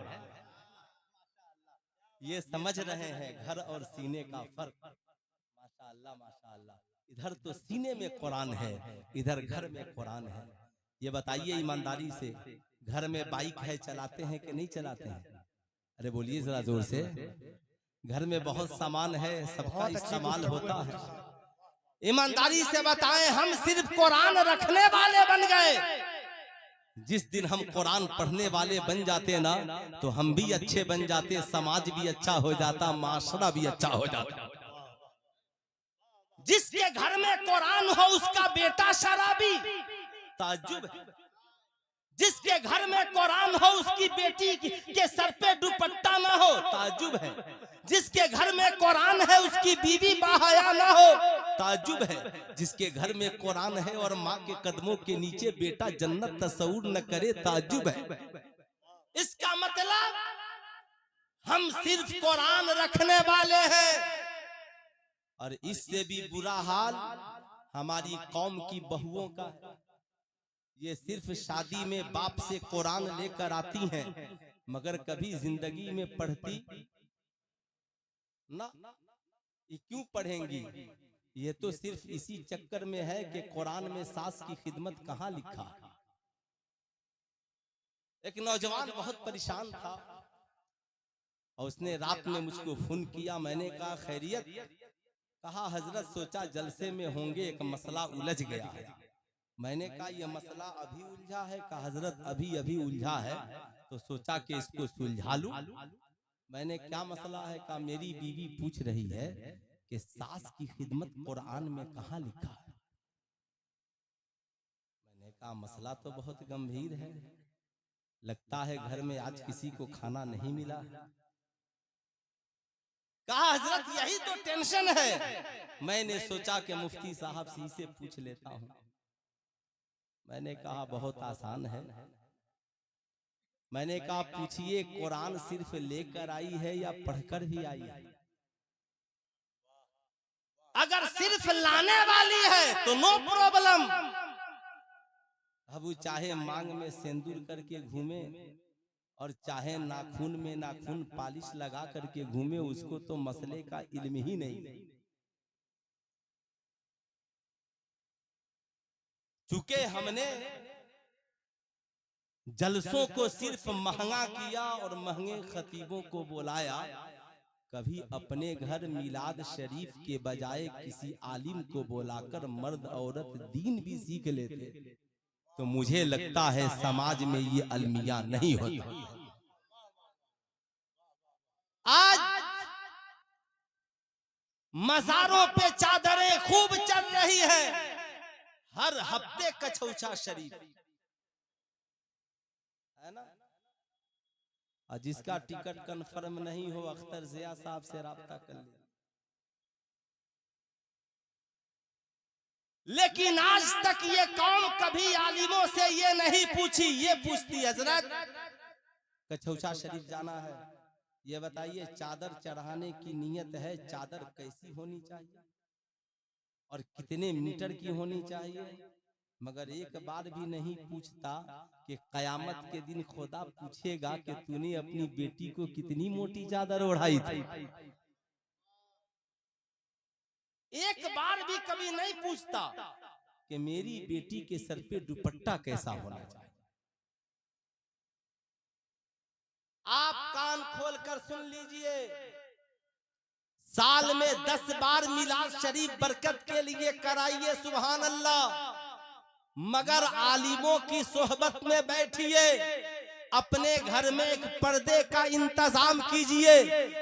ये समझ रहे हैं घर और सीने का फर्क। माशाअल्लाह माशाअल्लाह, इधर तो सीने में कुरान है, इधर घर में कुरान है। ये बताइए ईमानदारी से, घर में बाइक है चलाते हैं कि नहीं चलाते हैं? अरे बोलिए जरा जोर से। घर में बहुत सामान है, सबका इस्तेमाल होता है। ईमानदारी से बताएं, हम सिर्फ कुरान रखने वाले बन गए। जिस दिन हम कुरान पढ़ने वाले बन जाते ना, तो हम भी अच्छे बन जाते, समाज भी अच्छा हो जाता, माशरा भी अच्छा हो जाता। जिसके घर में कुरान हो उसका बेटा शराबी, ताज्जुब है। जिसके घर में कुरान हो उसकी बेटी के सर पे दुपट्टा ना हो, ताज्जुब है। जिसके घर में कुरान है उसकी बीवी बाहया ना हो, ताज्जुब है। जिसके घर में कुरान है और माँ के कदमों के नीचे बेटा जन्नत तस्वूर न करे, ताज्जुब है। इसका मतलब हम सिर्फ कुरान रखने वाले हैं। और इससे भी बुरा हाल हमारी कौम की बहुओं का है। ये सिर्फ शादी में बाप से कुरान लेकर आती हैं, मगर कभी जिंदगी में पढ़ती ना। ये क्यों पढ़ेंगी? ये तो सिर्फ इसी चक्कर में है कि कुरान में सास की खिदमत कहाँ लिखा। एक नौजवान बहुत परेशान था और उसने रात में मुझको फोन किया। मैंने कहा खैरियत? कहा हजरत सोचा जलसे में होंगे, एक मसला उलझ गया है। मैंने कहा यह मसला अभी उलझा है? कहा हजरत अभी अभी उलझा है, तो सोचा कि इसको सुलझा लूं। मैंने क्या मसला है? कहा मेरी बीवी पूछ रही है कि सास की खिदमत कुरान में कहां लिखा है। मैंने कहा मसला तो बहुत गंभीर है, लगता है घर में आज किसी को खाना नहीं मिला। कहा हजरत यही तो टेंशन है। मैंने सोचा कि मुफ्ती साहब से इसे पूछ लेता हूं। मैंने कहा बहुत आसान है। मैंने कहा पूछिए कुरान सिर्फ लेकर आई है या पढ़कर भी आई है। अगर सिर्फ लाने वाली है तो नो प्रॉब्लम। अब वो चाहे मांग में सिंदूर करके घूमे और चाहे नाखून में नाखून पालिश लगा करके घूमे, उसको तो मसले का इल्म ही नहीं। चूंकि हमने जलसों को सिर्फ महंगा किया और महंगे खतीबों को बुलाया, कभी अपने घर मिलाद शरीफ के बजाय किसी आलिम को बुलाकर मर्द औरत दीन भी सीख लेते, तो मुझे लगता है समाज में ये अलमिया नहीं होता। आज मज़ारों पे चादरें खूब चल रही है, हर हफ्ते कछौछा शरीफ है ना। और जिसका टिकट कंफर्म नहीं हो अख्तर जिया साहब से राब्ता कर ले। लेकिन आज तक ये कौम कभी आलिमों से ये नहीं पूछी, ये पूछती हजरत कछौछा शरीफ जाना है, ये बताइए चादर चढ़ाने की नियत है, चादर कैसी होनी चाहिए और कितने मीटर की होनी चाहिए। मगर एक बार भी नहीं पूछता कि कयामत के दिन खुदा पूछेगा कि तूने अपनी बेटी को कितनी मोटी चादर ओढ़ाई थी। एक बार भी कभी नहीं पूछता कि मेरी बेटी के सर पे दुपट्टा कैसा होना चाहिए। आप कान खोलकर सुन लीजिए, साल में 10 बार मिलाद शरीफ बरकत के लिए कराइए, सुभान अल्लाह। मगर आलिमों की सोहबत में बैठिए, अपने घर में एक पर्दे का इंतजाम कीजिए,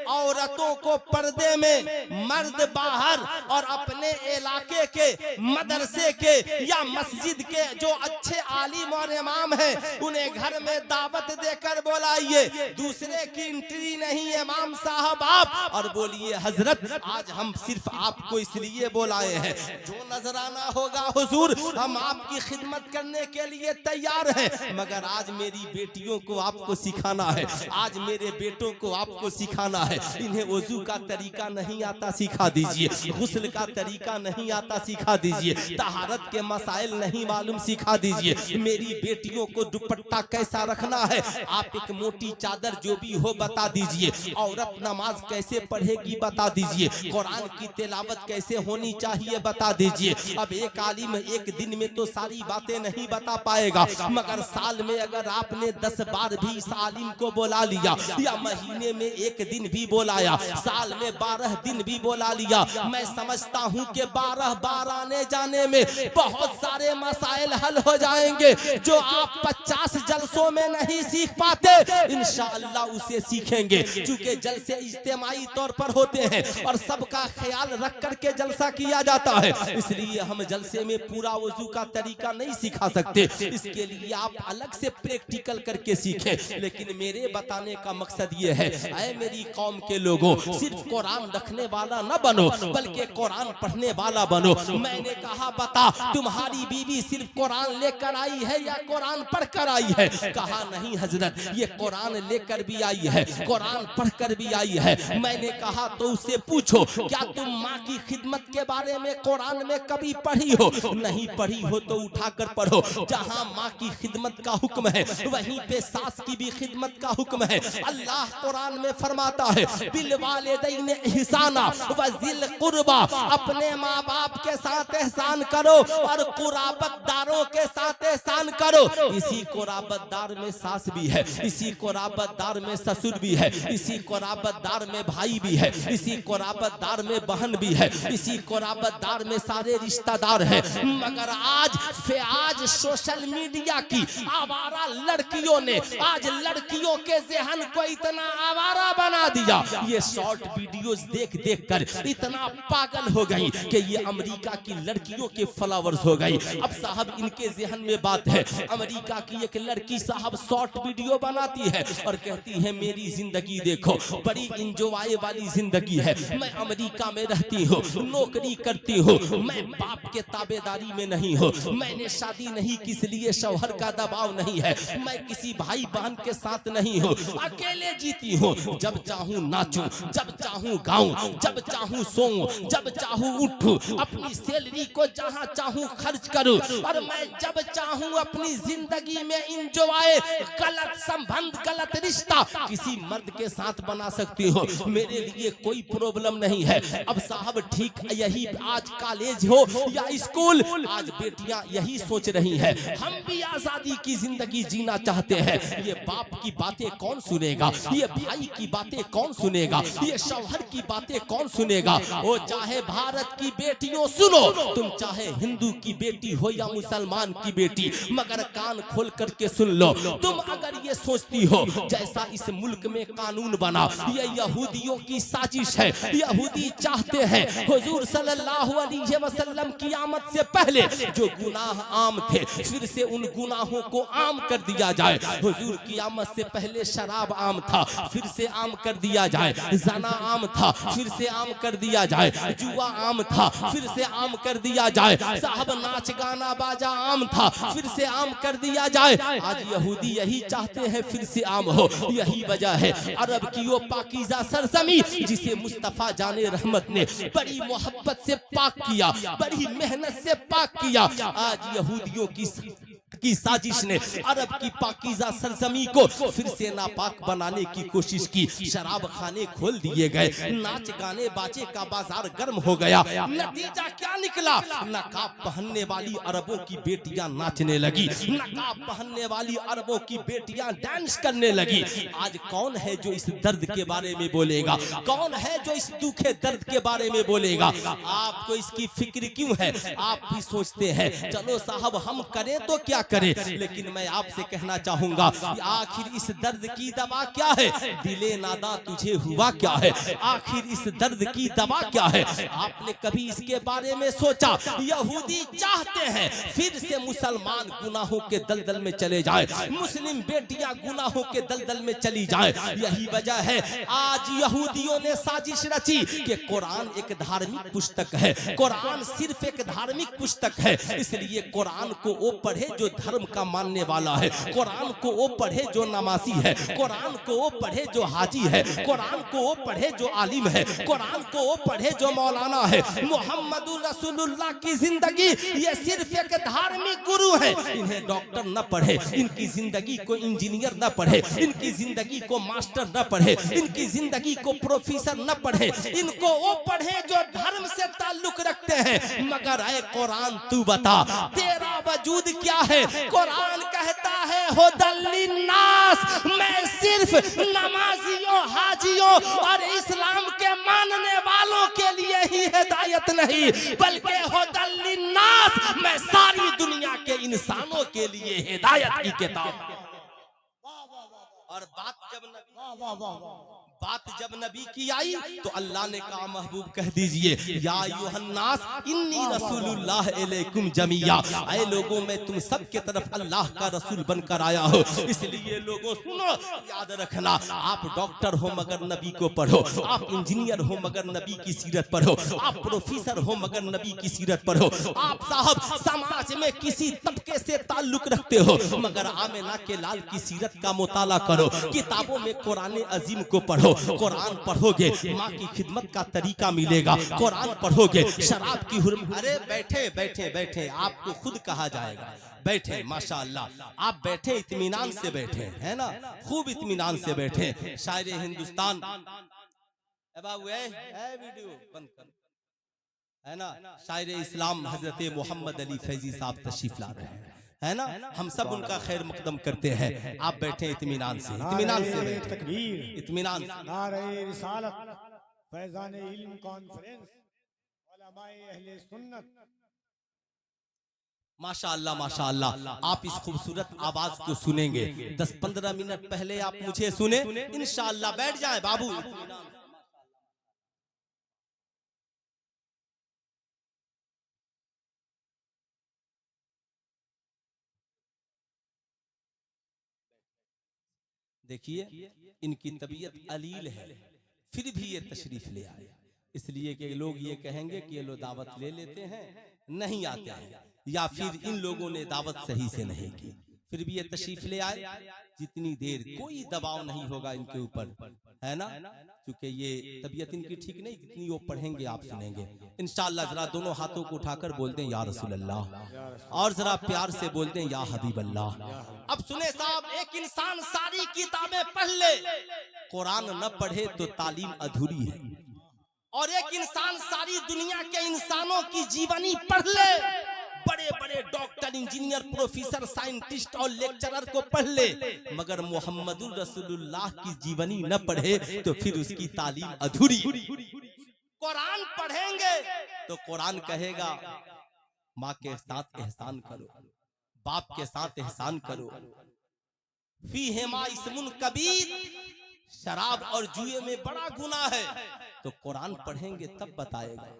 औरतों को पर्दे में, मर्द बाहर, और अपने इलाके के मदरसे के या मस्जिद के जो अच्छे आलिम और इमाम हैं उन्हें घर में दावत देकर बुलाइए। दूसरे की एंट्री नहीं, इमाम साहब आप, और बोलिए हजरत आज हम सिर्फ आपको इसलिए बुलाए हैं, जो नजराना होगा हुजूर हम आपकी खिदमत करने के लिए तैयार हैं। मगर आज मेरी बेटियों को आपको सिखाना है, आज मेरे बेटों को आपको सिखाना है। इन्हें वजू का तरीका नहीं आता, सिखा दीजिए। गुस्ल का तरीका नहीं आता, सिखा दीजिए। तहारत के मसाइल नहीं मालूम, सिखा दीजिए। मेरी बेटियों को दुपट्टा कैसा रखना है, आप एक मोटी चादर जो भी हो बता दीजिए। औरत नमाज कैसे पढ़ेगी बता दीजिए। कुरान की तिलावत कैसे होनी चाहिए बता दीजिए। अब एक आलिम एक दिन में तो सारी बातें नहीं बता पाएगा, मगर साल में अगर आपने 10 बार भी इस आलिम को बुला लिया, या महीने में एक दिन भी बुलाया, साल में 12 दिन भी बुला लिया, मैं समझता हूं कि 12 बार आने जाने में बहुत सारे मसाइल हल हो जाएंगे जो आप 50 जलसों में नहीं सीख पाते, इंशाअल्लाह उसे सीखेंगे। क्योंकि जलसे इज्तिमाई तौर पर होते हैं और सबका ख्याल रख करके जलसा किया जाता है, इसलिए हम जलसे में पूरा वजू का तरीका नहीं सिखा सकते। इसके लिए आप अलग से प्रैक्टिकल करके सीखें। लेकिन मेरे बताने का मकसद ये है, ऐ मेरी कौम के लोगों, सिर्फ कुरान रखने वाला न बनो, बल्कि कुरान पढ़ने वाला बनो। मैंने कहा बता तुम्हारी बीवी सिर्फ कुरान लेकर आई है या कुरान पढ़कर आई है? कहा नहीं हजरत, ये कुरान लेकर भी आई है, कुरान पढ़कर भी आई है। मैंने कहा तो उससे पूछो, क्या तुम माँ की खिदमत के बारे में कुरान में कभी पढ़ी हो? नहीं पढ़ी हो तो उठाकर पढ़ो। जहाँ माँ की खिदमत का हुक्म है वहीं पे सास की भी खिदमत का हुक्म है। अल्लाह कुरान में फरमाता है बिल वालिदैन इहसाना व जिल कुर्बा, अपने माँ बाप के साथ एहसान करो और कुराबतदारों के साथ एहसान करो। इसी कुराबतदार राबतदार में सास भी है, इसी को राबतदार में ससुर भी है, इसी को राबतदार में भाई भी है, इसी को राबतदार में बहन भी है, इसी को राबतदार में सारे रिश्तेदार हैं। मगर आज सोशल मीडिया की आवारा लड़कियों ने आज लड़कियों के ज़हन को इतना आवारा बना दिया, ये शॉर्ट वीडियोस देख देख कर इतना पागल हो गई कि ये अमेरिका की लड़कियों के फॉलोअर्स हो गई। अब साहब इनके ज़हन में बात है, अमेरिका की एक लड़की साहब शॉर्ट वीडियो बनाती है और कहती है मेरी जिंदगी देखो, बड़ी इंजॉय वाली जिंदगी है, मैं अमेरिका में रहती हूँ, नौकरी करती हूँ, मैं बाप के ताबेदारी में नहीं हूँ, मैंने शादी नहीं किस लिए शौहर का दबाव नहीं है, मैं किसी भाई बहन के साथ नहीं हूँ, अकेले जीती हूँ, जब चाहूँ नाचूं, जब चाहूँ गाऊं, जब चाहूँ सोऊं, जब चाहूँ उठूं, अपनी सैलरी को जहाँ चाहूँ खर्च करूं और मैं जब चाहूँ अपनी जिंदगी में इंजॉय, गलत संबंध गलत रिश्ता किसी मर्द के साथ बना सकती हो, मेरे लिए कोई प्रॉब्लम नहीं है। अब साहब ठीक यही आज कॉलेज हो या स्कूल, आज बेटियां यही सोच रही हैं, हम भी आजादी की जिंदगी जीना चाहते हैं। ये बाप की बातें कौन सुनेगा, ये भाई की बातें कौन सुनेगा, ये शौहर की बातें कौन सुनेगा। वो चाहे भारत की बेटियों सुनो, तुम चाहे हिंदू की बेटी हो या मुसलमान की बेटी, मगर कान खोल करके सुन लो। तुम अगर ये सोचती हो जैसा इस मुल्क में कानून बना ये यहूदियों की साजिश है, यहूदी चाहते हैं हुजूर सल्लल्लाहु अलैहि वसल्लम की आमद से पहले जो गुनाह आम थे फिर से उन गुनाहों को आम कर दिया जाए। हुजूर की आमद से पहले शराब आम था, फिर से आम कर दिया जाए, ज़ना आम था, फिर से आम कर दिया जाए, जुआ आम था, फिर से आम कर दिया जाए, साहब नाच गाना बाजा आम था, फिर से आम कर दिया जाए। आज यहूदी यही चाहते हैं फिर से आम हो, यही वजह है अरब की वो पाकीज़ा सरजमी जिसे मुस्तफा जाने रहमत ने बड़ी मोहब्बत से पाक किया, बड़ी मेहनत से पाक किया। आज यहूदियों की साजिश ने अरब की पाकीज़ा सरजमी को फिर से नापाक बनाने की कोशिश की। शराब खाने खोल दिए गए, नाच गाने बाजे का बाजार गर्म हो गया। नतीजा क्या निकला, नकाब पहनने वाली अरबों की बेटियां नाचने लगी, नकाब पहनने वाली अरबों की बेटियां डांस करने लगी। आज कौन है जो इस दर्द के बारे में बोलेगा, कौन है जो इस दुखे दर्द के बारे में बोलेगा। आपको इसकी फिक्र क्यों है, आप भी सोचते हैं चलो साहब हम करें तो क्या करें, लेकिन मैं आपसे कहना चाहूंगा आखिर इस दर्द की दवा क्या है, दिले नादा तुझे हुआ क्या है, आखिर इस दर्द की दवा क्या है। आपने कभी इसके बारे में सोचा, यहूदी चाहते हैं फिर से मुसलमान गुनाहों के दलदल में चले जाए, मुस्लिम बेटियां गुनाहों के दलदल में चली जाए। यही वजह है आज यहूदियों ने साजिश रची कि कुरान एक धार्मिक पुस्तक है, कुरान सिर्फ एक धार्मिक पुस्तक है, इसलिए कुरान को वो पढ़े जो धर्म का मानने वाला है, कुरान को वो पढ़े जो नमाजी है, कुरान को वो पढ़े जो हाजी है, कुरान को वो पढ़े जो आलिम है, कुरान को वो पढ़े जो मौलाना है। मोहम्मदुर रसूलुल्लाह की जिंदगी ये सिर्फ एक धार्मिक गुरु है। इन्हें डॉक्टर न पढ़े, इनकी जिंदगी को इंजीनियर न पढ़े, इनकी जिंदगी को मास्टर न पढ़े, इनकी जिंदगी को प्रोफेसर न पढ़े, इनको वो पढ़े जो धर्म से ताल्लुक रखते हैं। मगर ऐ कुरान तू बता तेरा वजूद क्या है। कुरान कहता है हुदल्लिन्नास, मैं सिर्फ नमाजियों हाजियों और इस्लाम के मानने वालों के लिए ही हिदायत नहीं बल्कि हुदल्लिन्नास, मैं सारी दुनिया के इंसानों के लिए हिदायत की किताब। और बात जब नबी की आई तो अल्लाह ने कहा महबूब कह दीजिए या अय्युहन्नास इन्नी रसूलुल्लाह इलैकुम जमीया, ऐ लोगों मैं तुम सब के तरफ अल्लाह का रसूल बनकर आया हूँ। इसलिए लोगों सुनो, याद रखना, आप डॉक्टर हो मगर नबी को पढ़ो, आप इंजीनियर हो मगर नबी की सीरत पढ़ो, आप प्रोफेसर हो मगर नबी की सीरत पढ़ो, आप साहब समाज में किसी तबके से ताल्लुक रखते हो मगर आमिना के लाल की सीरत का मुताला करो, किताबों में कुरान अजीम को पढ़ो। कुरान पढ़ोगे माँ की खिदमत का तरीका मिलेगा, कुरान पढ़ोगे शराब की अरे बैठे बैठे बैठे आपको खुद कहा जाएगा, बैठे माशाअल्लाह आप बैठे इत्मीनान से बैठे है ना, खूब इत्मीनान से बैठे। शायर हिंदुस्तान वीडियो बंद कर है ना, शायर इस्लाम हजरत मोहम्मद अली फैजी साहब तशरीफ ला रहे हैं। है ना, हम सब उनका खैर मकदम करते हैं। आप बैठे इत्मीनान से, इत्मीनान से नारे बैठे, तकबीर, इत्मीनान से। नारे रिसालत, फैजान इल्म कॉन्फ्रेंस, उलमाए अहले सुन्नत। माशाअल्लाह माशाअल्लाह, आप इस खूबसूरत आवाज को सुनेंगे। 10-15 मिनट पहले आप मुझे सुने, इंशाअल्लाह। बैठ जाए बाबू। देखिए इनकी तबीयत अलील है, फिर भी ये तशरीफ ले आए, इसलिए कि लोग ये कहेंगे कि ये लोग दावत ले लेते हैं, नहीं आते हैं, या फिर इन लोगों ने दावत सही से नहीं की, फिर भी ये तशरीफ ले आए। जितनी देर कोई दबाव नहीं होगा इनके ऊपर, है ना, क्योंकि ये तबीयत इनकी ठीक नहीं, जितनी वो पढ़ेंगे आप सुनेंगे इंशाअल्लाह। जरा दोनों हाथों को उठाकर बोलते हैं या रसूल अल्लाह, और जरा प्यार से बोलते हैं या हबीब अल्लाह। अब सुने साहब, एक इंसान सारी किताबें पढ़ ले, कुरान न पढ़े तो तालीम अधूरी है, और एक इंसान सारी दुनिया के इंसानों की जीवनी पढ़ ले, बड़े बड़े डॉक्टर, इंजीनियर, प्रोफेसर, साइंटिस्ट और लेक्चरर को पढ़ ले, मगर मोहम्मदुर रसूलुल्लाह की जीवनी न पढ़े तो फिर उसकी तालीम अधूरी। कुरान पढ़ेंगे तो कुरान कहेगा माँ के साथ एहसान करो, बाप के साथ एहसान करो, फीहिमा इस्मुन कबीर, शराब और जुए में बड़ा गुनाह है। तो कुरान पढ़ेंगे तब बताएगा,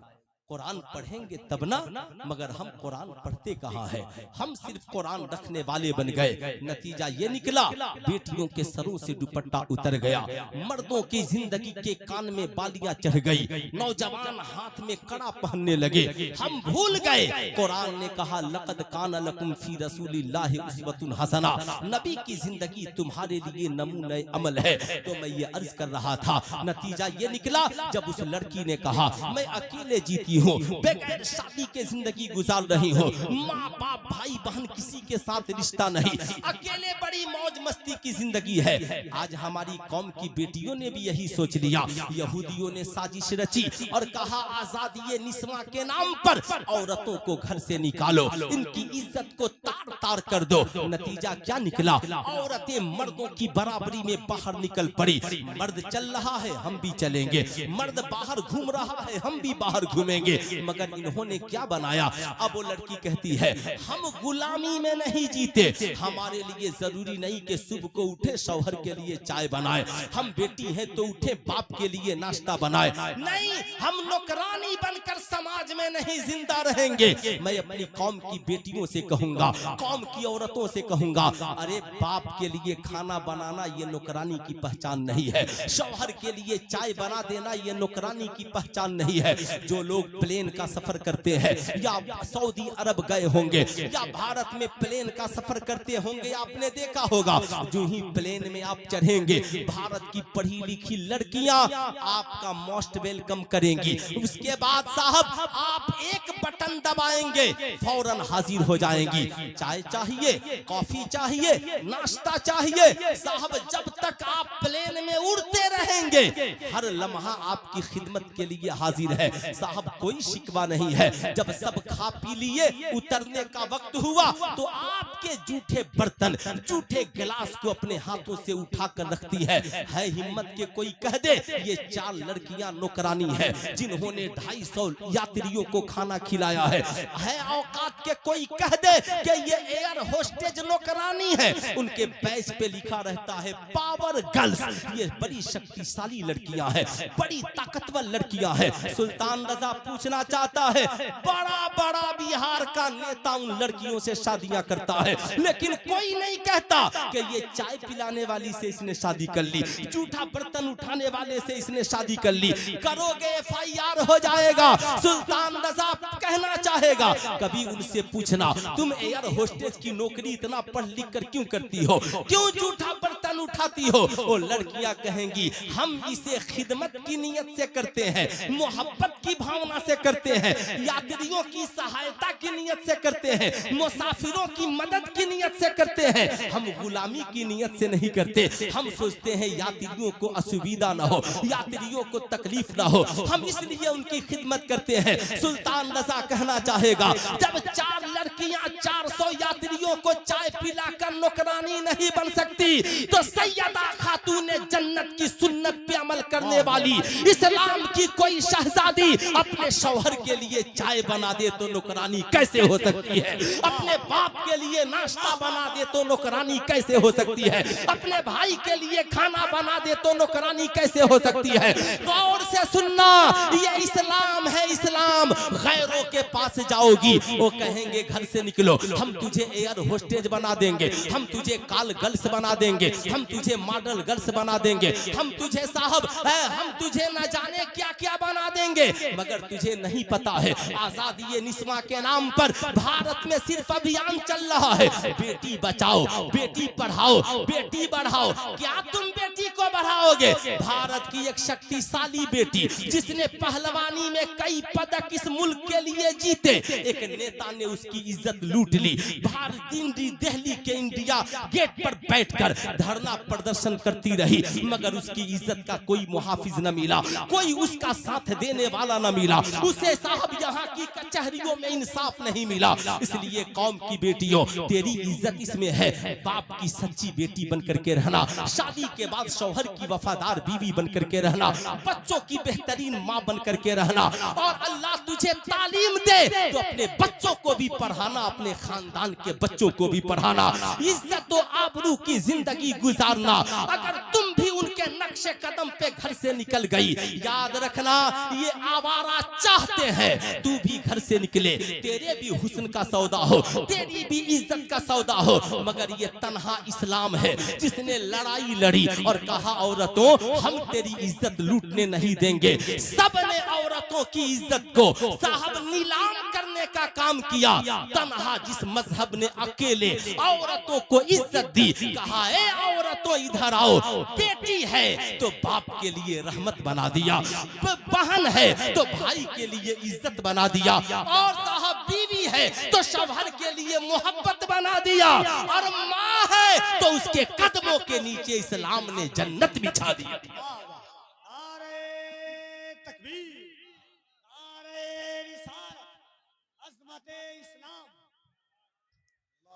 कुरान पढ़ेंगे तब ना, मगर हम कुरान पढ़ते कहाँ है, हम सिर्फ कुरान रखने वाले बन गए। नतीजा ये निकला, बेटियों के सरों से दुपट्टा उतर गया, मर्दों की जिंदगी के कान में बालियां चढ़ गई, नौजवान हाथ में कड़ा पहनने लगे। हम भूल गए, कुरान ने कहा लक़द कान लकुम फी रसूलिल्लाहि उस्वतुन हसना, नबी की जिंदगी तुम्हारे लिए नमूने अमल है। तो मैं ये अर्ज कर रहा था, नतीजा ये निकला, जब उस लड़की ने कहा मैं अकेले जीती हूँ, बगैर शादी के जिंदगी गुजार रही हूँ, माँ बाप भाई बहन किसी के साथ रिश्ता नहीं, अकेले बड़ी मौज मस्ती की जिंदगी है। आज हमारी कौम की बेटियों ने भी यही सोच लिया, यहूदियों ने साजिश रची और कहा आजादी निस्वा के नाम पर औरतों को घर से निकालो, इनकी इज्जत को तार तार कर दो। नतीजा क्या निकला, औरतें मर्दों की बराबरी में बाहर निकल पड़ी। मर्द चल रहा है हम भी चलेंगे, मर्द बाहर घूम रहा है हम भी बाहर घूमेंगे, मगर इन्होंने क्या बनाया। अब वो लड़की कहती है हम गुलामी में नहीं जीते, हमारे लिए जरूरी नहीं कि सुबह को उठे शौहर के लिए चाय बनाए, हम बेटी हैं तो उठे बाप के लिए नाश्ता बनाए, नहीं, हम नौकरानी बनकर समाज में नहीं जिंदा रहेंगे। मैं अपनी कौम की बेटियों से कहूंगा, कौम की औरतों से कहूंगा, अरे बाप के लिए खाना बनाना ये नौकरानी की पहचान नहीं है, शौहर के लिए चाय बना देना ये नौकरानी की पहचान नहीं है। जो लोग प्लेन का सफर करते हैं, या सऊदी अरब गए होंगे, या भारत में प्लेन का सफर करते होंगे, आपने देखा होगा, जो ही प्लेन में आप चढ़ेंगे, भारत की पढ़ी लिखी लड़कियां आपका मोस्ट वेलकम करेंगी। उसके बाद साहब आप एक बटन दबाएंगे, फौरन हाजिर हो जाएंगी। चाय चाहिए, कॉफी चाहिए, नाश्ता चाहिए, साहब जब तक आप प्लेन में उड़ते रहेंगे, हर लम्हा आपकी खिदमत के लिए हाजिर है। साहब कोई शिकवा नहीं है, जब सब खा पी लिए, उतरने का वक्त हुआ, तो आपके जूठे बर्तन, जूठे गिलास को अपने हाथों से उठाकर रखती है हिम्मत के कोई कह दे ये 4 लड़कियां नौकरानी है, जिन्होंने 250 यात्रियों को खाना खिलाया है औकात के कोई कह दे कि ये एयर होस्टेज नौकरानी है, उनके बैच पे लिखा रहता है पावर गर्ल्स, ये बड़ी शक्तिशाली लड़कियां हैं, बड़ी ताकतवर लड़कियां हैं। सुल्तान रजा पूछना चाहता है, बड़ा बड़ा बिहार का नेता उन लड़कियों से शादियां करता है, लेकिन कोई नहीं कहता कि ये चाय पिलाने वाली से इसने शादी कर ली, जूठा बर्तन उठाने वाले से इसने शादी कर ली, करोगे FIR हो जाएगा। सुल्तान रजा कहना चाहेगा, कभी उनसे पूछना तुम एयर होस्टेज की नौकरी इतना पढ़ लिख कर क्यों करती हो, क्यों जूठा बर्तन उठाती हो, वो लड़कियां कहेंगी हम इसे खिदमत की नीयत से करते हैं, मोहब्बत की भावना से करते हैं, यात्रियों की सहायता की नीयत से करते हैं, मुसाफिरों की मदद की नीयत से करते हैं, हम गुलामी की नीयत से नहीं करते। हम सोचते हैं यात्रियों को असुविधा ना हो, यात्रियों को तकलीफ ना हो, हम इसलिए उनकी खिदमत करते हैं। सुल्तान रजा कहना चाहेगा, जब 4 लड़कियां 400 यात्रियों को चाय पिलाकर नौकरानी नहीं बन सकती, तो सैयदा खातून जन्नत की सुन्नत पे अमल करने वाली इस्लाम की कोई शहजादी अपने शौहर के लिए चाय बना दे तो नौकरानी कैसे हो सकती है? अपने बाप के लिए नाश्ता बना दे तो नौकरानी कैसे हो सकती है? अपने भाई के लिए खाना बना दे तो नौकरानी कैसे हो सकती है? गौर से सुनना, ये इस्लाम है, इस्लाम। गैरों के पास जाओगी, वो कहेंगे घर से निकलो, हम तुझे एयर होस्टेज बना देंगे, हम तुझे कॉल गर्ल्स बना देंगे, हम तुझे मॉडल गर्ल्स बना देंगे, हम तुझे साहब हम तुझे न जाने क्या क्या बना देंगे। मगर तुझे नहीं पता है, आजादी निस्वा के नाम पर भारत में सिर्फ अभियान चल रहा है, बेटी बचाओ, बेटी पढ़ाओ, बेटी बढ़ाओ। क्या तुम बेटी को बढ़ाओगे? भारत की एक शक्तिशाली बेटी जिसने पहलवानी में कई पदक इस मुल्क के लिए जीते, एक नेता ने उसकी इज्जत लूट ली। भारत दिल्ली के इंडिया गेट पर बैठकर धरना प्रदर्शन करती रही, मगर उसकी इज्जत का कोई मुहाफिज न मिला, कोई उसका साथ देने वाला न मिला, उसे साहब यहाँ की कचहरियों में इंसाफ नहीं मिला। इसलिए कौम की बेटियों, तेरी इज्जत इसमें है, बाप की सच्ची बेटी बनकर के रहना, शादी के बाद शौहर की वफादार बीवी बनकर के रहना, बच्चों की बेहतरीन माँ बनकर के रहना, और अल्लाह तुझे तालीम दे तो अपने बच्चों को भी पढ़ाना, अपने खानदान के बच्चों को भी पढ़ाना, इज्जत और आबरू की जिंदगी गुजारना। अगर तुम भी उनके नक्शे कदम पे घर से निकल गई, याद रखना ये आवारा चाहते हैं तू भी घर से निकले, तेरे भी हुस्न का सौदा हो, तेरी भी इज्जत का सौदा हो। मगर ये तन्हा इस्लाम है जिसने लड़ाई लड़ी और कहा औरतों हम तेरी इज्जत लूटने नहीं देंगे। सबने औरतों की इज्जत को साहब नीलाम करने का काम किया। तन्हा जिस मजहब ने अकेले औरतों को इज्जत दी, कहा ए औरतों इधर आओ, बेटी है तो बाप के लिए रहमत बना दिया, बहन है तो भाई के लिए इज्जत बना दिया, और साहब बीवी है तो शौहर के लिए मोहब्बत बना दिया, और माँ है तो उसके कदमों के नीचे इस्लाम ने जन्नत बिछा दी।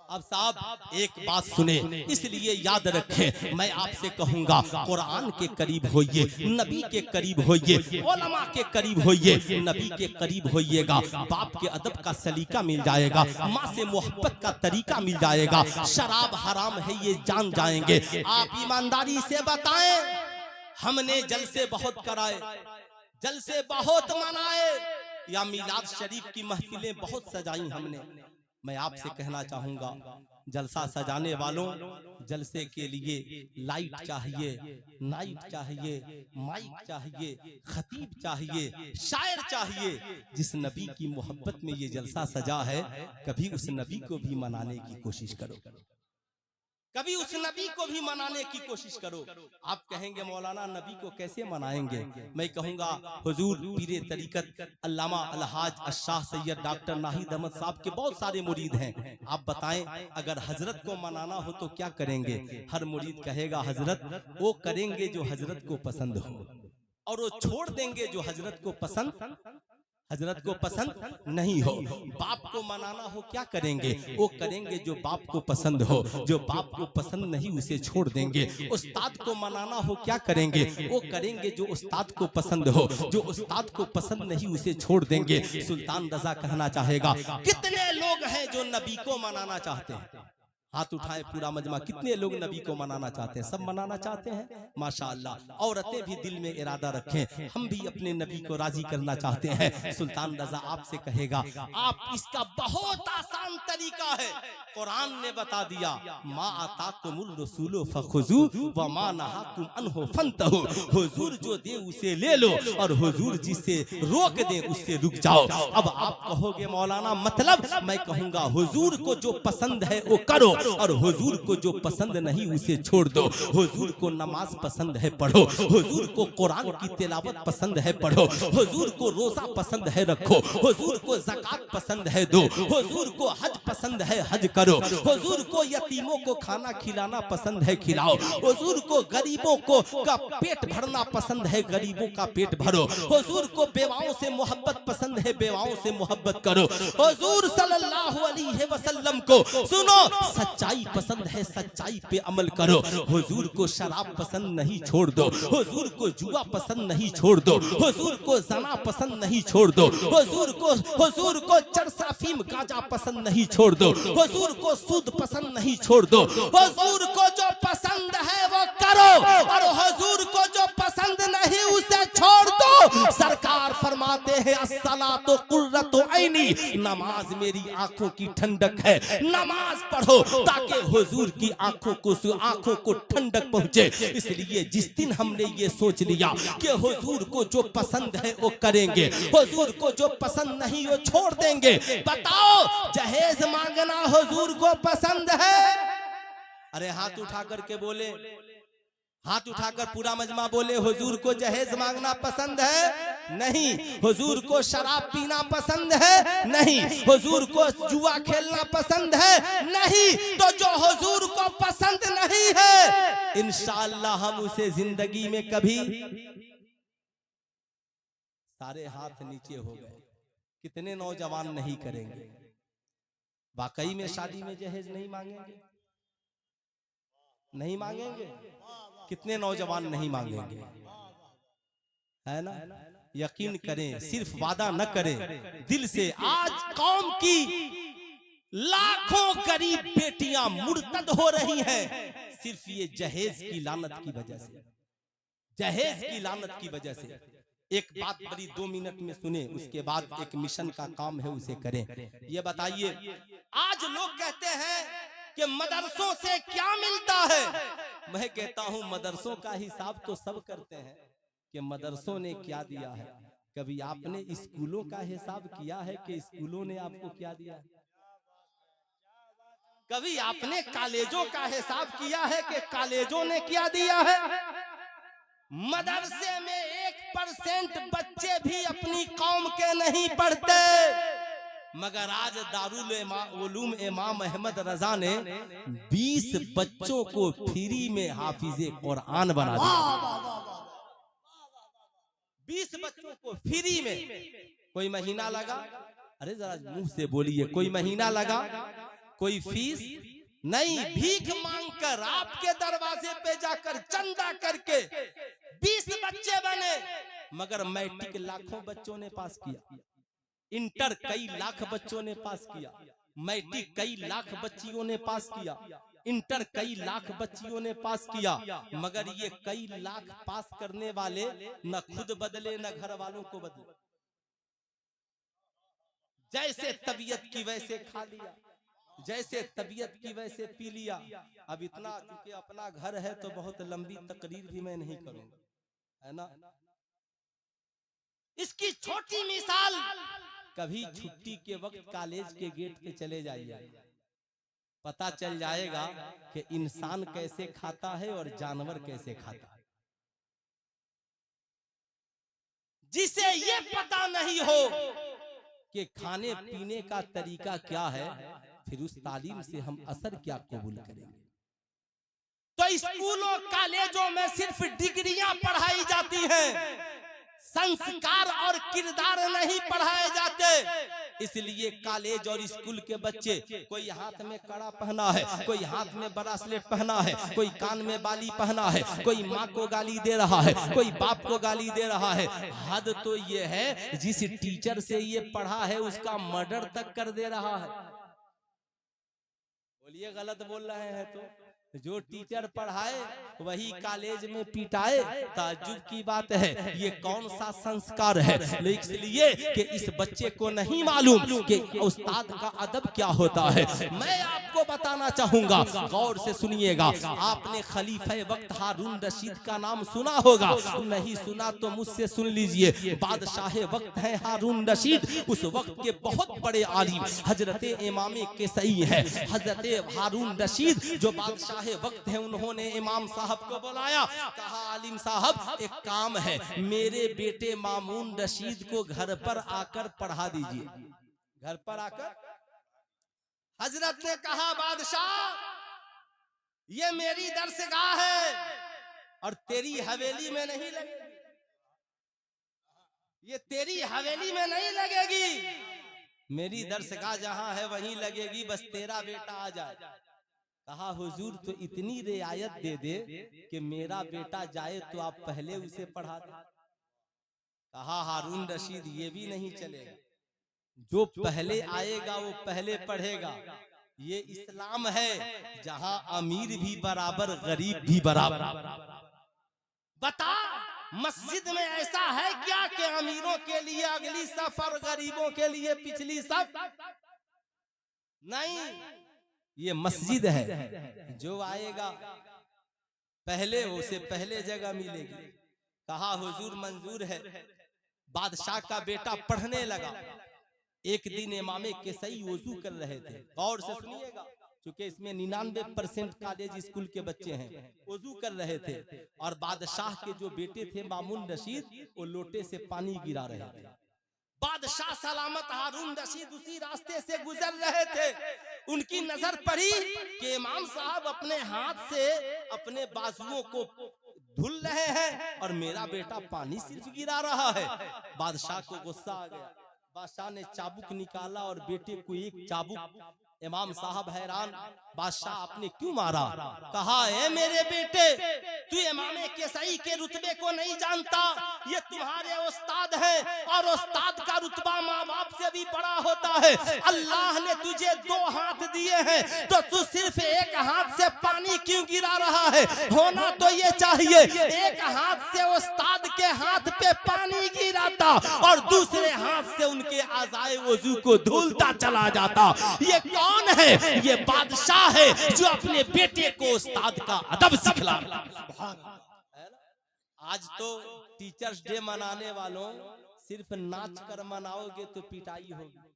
अब साहब एक बात सुने, इसलिए याद रखें, मैं आपसे कहूंगा कुरान के करीब होइए, नबी के करीब होइए, उलमा के करीब होइए। नबी के करीब होइएगा, बाप के अदब का सलीका मिल जाएगा, माँ से मोहब्बत का तरीका मिल जाएगा। शराब हराम है ये जान जाएंगे। आप ईमानदारी से बताएं, हमने जलसे बहुत कराए, जलसे बहुत मनाए, या मिलाद शरीफ की महफिलें बहुत सजाई हमने। मैं आपसे कहना चाहूंगा, जलसा सजाने वालों, जलसे के लिए लाइट चाहिए, नाइट चाहिए, माइक चाहिए, खतीब चाहिए, शायर चाहिए। जिस नबी की मोहब्बत में ये जलसा सजा है, कभी उस नबी को भी मनाने की कोशिश करो, कभी उस नबी को भी मनाने की कोशिश करो। आप कहेंगे मौलाना नबी को कैसे मनाएंगे? मैं कहूंगा हुजूर पीरे तरीकत अल्लामा अलहाज अशाह सैयद डॉक्टर नाहिद अहमद साहब के बहुत सारे मुरीद हैं। आप बताएं अगर हजरत को मनाना हो तो क्या करेंगे? हर मुरीद कहेगा हजरत वो करेंगे जो हजरत को पसंद हो, और वो छोड़ देंगे जो हजरत को पसंद नहीं हो। बाप को मनाना हो क्या करेंगे? वो करेंगे जो बाप को पसंद हो, जो बाप को पसंद नहीं उसे छोड़ देंगे। उस्ताद को मनाना हो क्या करेंगे? वो करेंगे जो उस्ताद को पसंद हो, जो उस्ताद को पसंद नहीं उसे छोड़ देंगे। सुल्तान रजा कहना चाहेगा, कितने लोग हैं जो नबी को मनाना चाहते हैं? हाथ उठाए पूरा मजमा, कितने लोग नबी को मनाना चाहते हैं? सब मनाना चाहते हैं, माशाअल्लाह। औरतें भी दिल में इरादा रखें, हम भी अपने नबी को राजी करना चाहते हैं। सुल्तान रजा आपसे कहेगा, आप इसका बहुत आसान तरीका है, कुरान ने बता दिया, मा आताकुमुर रसूलु फखुजू व मा नहाकुम अन्हु फंतहु। हुजूर जो दे उसे ले लो, और हुजूर जिसे रोक दे उससे रुक जाओ। अब आप कहोगे मौलाना मतलब? मैं कहूंगा हुजूर को जो पसंद है वो करो, और हुजूर को जो पसंद नहीं उसे छोड़ दो। हुजूर को नमाज पसंद है पढ़ो, हुजूर को कुरान की तिलावत पसंद है पढ़ो, हुजूर को रोजा पसंद है रखो, हुजूर को ज़कात पसंद है दो, हुजूर को हज पसंद है हज करो, हुजूर को यतीमों को खाना खिलाना पसंद है खिलाओ, हुजूर को गरीबों को का पेट भरना पसंद है गरीबों का पेट भरो, हुजूर को बेवाओं से मोहब्बत पसंद है बेवाओं से मोहब्बत करो। हुजूर सल्लल्लाहु अलैहि वसल्लम को सुनो, सच्चाई पसंद है सच्चाई पे अमल करो। हुजूर को शराब पसंद नहीं छोड़ दो, हुजूर को जुआ पसंद नहीं छोड़ दो, हुजूर को जना पसंद नहीं छोड़ दो, हुजूर को चरसा अफीम गांजा पसंद नहीं छोड़ दो, हुजूर को सूद पसंद नहीं छोड़ दो। हुजूर को जो पसंद है वो करो और हुजूर को जो पसंद नहीं उसे छोड़ दो। सरकार फरमाते हैं अस्सलातु कुर्रतु ऐनी, नमाज मेरी आंखों की ठंडक है। नमाज पढ़ो ताकि हुजूर की आंखों को ठंडक पहुंचे। इसलिए जिस दिन हमने ये सोच लिया कि हुजूर को जो पसंद है वो करेंगे, हुजूर को जो पसंद नहीं वो छोड़ देंगे। बताओ जहेज मांगना हुजूर को पसंद है? अरे हाथ उठा करके बोले, हाथ उठाकर पूरा मजमा बोले हुजूर को जहेज मांगना पसंद है? नहीं। हुजूर को शराब पीना पसंद है? नहीं। हुजूर को जुआ खेलना पसंद है? नहीं। तो जो हुजूर को पसंद नहीं है इंशाअल्लाह हम उसे जिंदगी में कभी, सारे हाथ नीचे हो गए। कितने नौजवान नहीं करेंगे? वाकई में शादी में जहेज नहीं मांगेंगे? नहीं मांगेंगे? कितने नौजवान नहीं मांगेंगे? है ना? यकीन करें, सिर्फ वादा न करें, दिल से। आज कौम की लाखों गरीब बेटियां मुर्तद हो रही हैं सिर्फ ये जहेज की लानत की वजह से, जहेज की लानत की वजह से। एक बात बड़ी 2 मिनट में सुने, उसके बाद एक मिशन का काम है उसे करें। ये बताइए, आज लोग कहते हैं कि मदरसों से क्या मिलता है? मैं कहता हूं मदरसों का हिसाब तो सब करते हैं कि मदरसों ने क्या दिया है। कभी आपने स्कूलों का हिसाब किया है कि स्कूलों ने आपको क्या दिया है? कभी आपने कॉलेजों का हिसाब किया है कि कॉलेजों ने क्या दिया है? मदरसे में 1% बच्चे भी अपनी कौम के नहीं पढ़ते, मगर आज दारुल उलूम इमाम अहमद रजा ने 20 बच्चों को फ्री में हाफिजे कुरान बना दिया। 20 बच्चों को फ्री में। कोई महीना लगा? अरे जरा मुंह से बोलिए, कोई महीना लगा? कोई फीस नहीं। भीख मांगकर आपके दरवाजे पे जाकर चंदा करके 20 बच्चे बने, मगर मैट्रिक लाखों बच्चों ने पास किया, इंटर कई लाख बच्चों ने पास किया, मैट्रिक कई लाख बच्चियों ने पास किया, इंटर कई लाख बच्चियों ने पास किया, मगर ये कई लाख पास करने वाले न खुद बदले न घर वालों को बदले। जैसे तबीयत की वैसे खा लिया, जैसे तबीयत की वैसे पी लिया। अब इतना चूंकि अपना घर है तो बहुत लंबी तकरीर भी मैं नहीं करूंगा, है ना। इसकी छोटी मिसाल, कभी छुट्टी के वक्त कॉलेज के गेट पे चले जाइए, पता चल जाएगा कि इंसान कैसे खाता है और जानवर कैसे खाता है। जिसे ये पता नहीं हो कि खाने पीने का तरीका क्या है, फिर उस तालीम से हम असर क्या कबूल करेंगे। तो स्कूलों कॉलेजों में सिर्फ डिग्रियां पढ़ाई जाती हैं, संस्कार और किरदार नहीं पढ़ाए जाते। इसलिए कॉलेज और स्कूल के बच्चे, कोई हाथ में कड़ा पहना है, कोई हाथ में ब्रासलेट पहना है, कोई कान में बाली पहना है, कोई माँ को गाली दे रहा है, कोई बाप को गाली दे रहा है। हद तो ये है जिस टीचर से ये पढ़ा है उसका मर्डर तक कर दे रहा है। बोलिए गलत बोल रहे हैं तो? जो टीचर पढ़ाए वही कॉलेज में पिटाए। ताज्जुब की बात है, ये कौन सा संस्कार है? इसलिए कि इस बच्चे को नहीं मालूम कि उस्ताद का अदब क्या होता है। मैं आपको बताना चाहूंगा, गौर से सुनिएगा। आपने खलीफा वक्त हारून रशीद का नाम सुना होगा, नहीं सुना तो मुझसे सुन लीजिए। बादशाह वक्त है हारून रशीद, उस वक्त के बहुत बड़े आलिम हजरत इमाम केसई है। हजरत हारून रशीद जो बादशाह वक्त है, उन्होंने इमाम साहब को बुलाया, कहा आलिम साहब एक काम है, मेरे बेटे मामून रशीद को घर पर आकर पढ़ा दीजिए। घर पर आकर हजरत ने कहा बादशाह ये मेरी दरसगाह है और तेरी हवेली में नहीं लगेगी, ये तेरी हवेली में नहीं लगेगी, मेरी दरसगाह जहां है वहीं लगेगी, बस तेरा बेटा आ जाए। कहा हुजूर तो इतनी रियायत दे दे कि मेरा बेटा जाए तो आप पहले उसे पढ़ा दे। कहा हारून रशीद ये भी नहीं चलेगा, जो पहले आएगा वो पहले पढ़ेगा। ये इस्लाम है जहां अमीर भी बराबर गरीब भी बराबर। बता मस्जिद में ऐसा है क्या कि अमीरों के लिए अगली सफ और गरीबों के लिए पिछली सफ? नहीं, ये मस्जिद है, जो आएगा पहले उसे पहले जगह मिलेगी। कहा हुजूर मंजूर है। बादशाह का बेटा पढ़ने लगा। एक दिन इमाम केसई वजू कर रहे थे, गौर से सुनिएगा, क्योंकि इसमें 99% कॉलेज स्कूल के बच्चे हैं, वजू कर रहे थे और बादशाह के जो बेटे थे मामून रशीद, वो लोटे से पानी गिरा रहे थे। बादशाह सलामत हारून रशीद उसी रास्ते से गुजर रहे थे। उनकी नजर पड़ी कि इमाम साहब अपने हाथ से अपने बाजुओं को धुल रहे हैं और मेरा बेटा पानी सिर्फ गिरा रहा है। बादशाह को गुस्सा आ गया। बादशाह ने चाबुक निकाला और बेटे को एक चाबुक। इमाम साहब हैरान, बादशाह आपने क्यों मारा? कहा है मेरे बेटे तू इमाम केसई के रुतबे को नहीं जानता, ये तुम्हारे उस्ताद हैं और उस्ताद का रुतबा माँ बाप से भी बड़ा होता है। अल्लाह ने तुझे 2 हाथ दिए हैं तो तू सिर्फ एक हाथ से पानी क्यों गिरा रहा है? होना तो ये चाहिए एक हाथ से उस्ताद के हाथ पे पानी गिराता और दूसरे हाथ से उनके आज़ाए वजू को धुलता चला जाता। ये कौन है? ये बादशाह है जो अपने बेटे को उस्ताद का अदब सिखला। आज तो टीचर्स डे मनाने वालों सिर्फ नाच कर मनाओगे तो पिटाई होगी।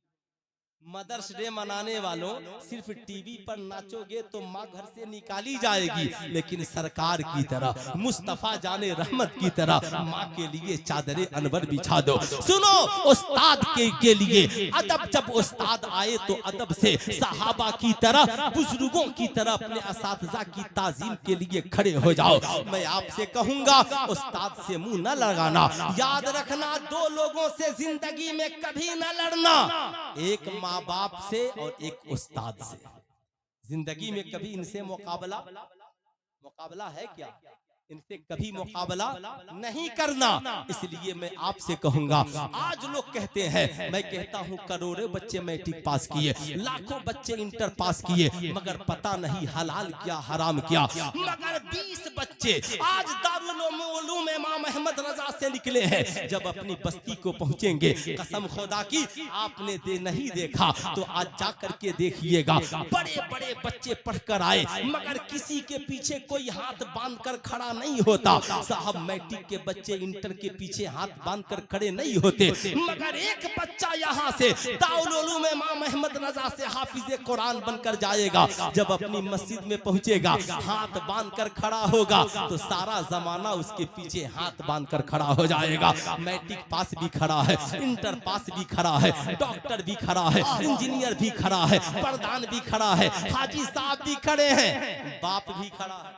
मदर्स डे मनाने वालों सिर्फ टीवी पर नाचोगे तो माँ घर से निकाली जाएगी। लेकिन सरकार की तरह, मुस्तफा जाने रहमत की तरह माँ के लिए चादरे अनवर बिछा दो। सुनो, उस्ताद के लिए अदब, जब उस्ताद आए तो अदब से सहाबा की तरह, बुजुर्गों की तरह अपने असातिज़ा की ताजीम के लिए खड़े हो जाओ। मैं आपसे कहूंगा उस्ताद से मुंह न लगाना। याद रखना 2 लोगों से जिंदगी में कभी न लड़ना, एक माँ बाप से और एक उस्ताद से। जिंदगी में कभी इनसे मुकाबला है क्या? इनसे कभी मुकाबला नहीं करना। इसलिए मैं आपसे कहूंगा, आज लोग कहते हैं, मैं कहता हूं करोड़ों बच्चे मैट्रिक पास किए, लाखों बच्चे इंटर पास किए, मगर पता नहीं हलाल क्या हराम क्या। मगर 20 बच्चे आज दारुल उलूम इमाम अहमद रजा से निकले हैं। जब अपनी बस्ती को पहुंचेंगे, कसम खुदा की आपने नहीं देखा तो आज जाकर के देखिएगा, बड़े बड़े बच्चे पढ़कर आए मगर किसी के पीछे कोई हाथ बांध कर खड़ा नहीं होता। साहब मैट्रिक के बच्चे इंटर के पीछे हाथ बांधकर खड़े नहीं होते, मगर एक बच्चा यहाँ से दारुल उलूम इमाम अहमद रजा से हाफिज कुरान बनकर जाएगा। जब अपनी मस्जिद में पहुंचेगा, हाथ बांधकर खड़ा होगा तो सारा जमाना उसके पीछे हाथ बांधकर खड़ा हो जाएगा। मैट्रिक पास भी खड़ा है, इंटर पास भी खड़ा है, डॉक्टर भी खड़ा है, इंजीनियर भी खड़ा है, प्रधान भी खड़ा है, हाजी साहब भी खड़े हैं, बाप भी खड़ा है।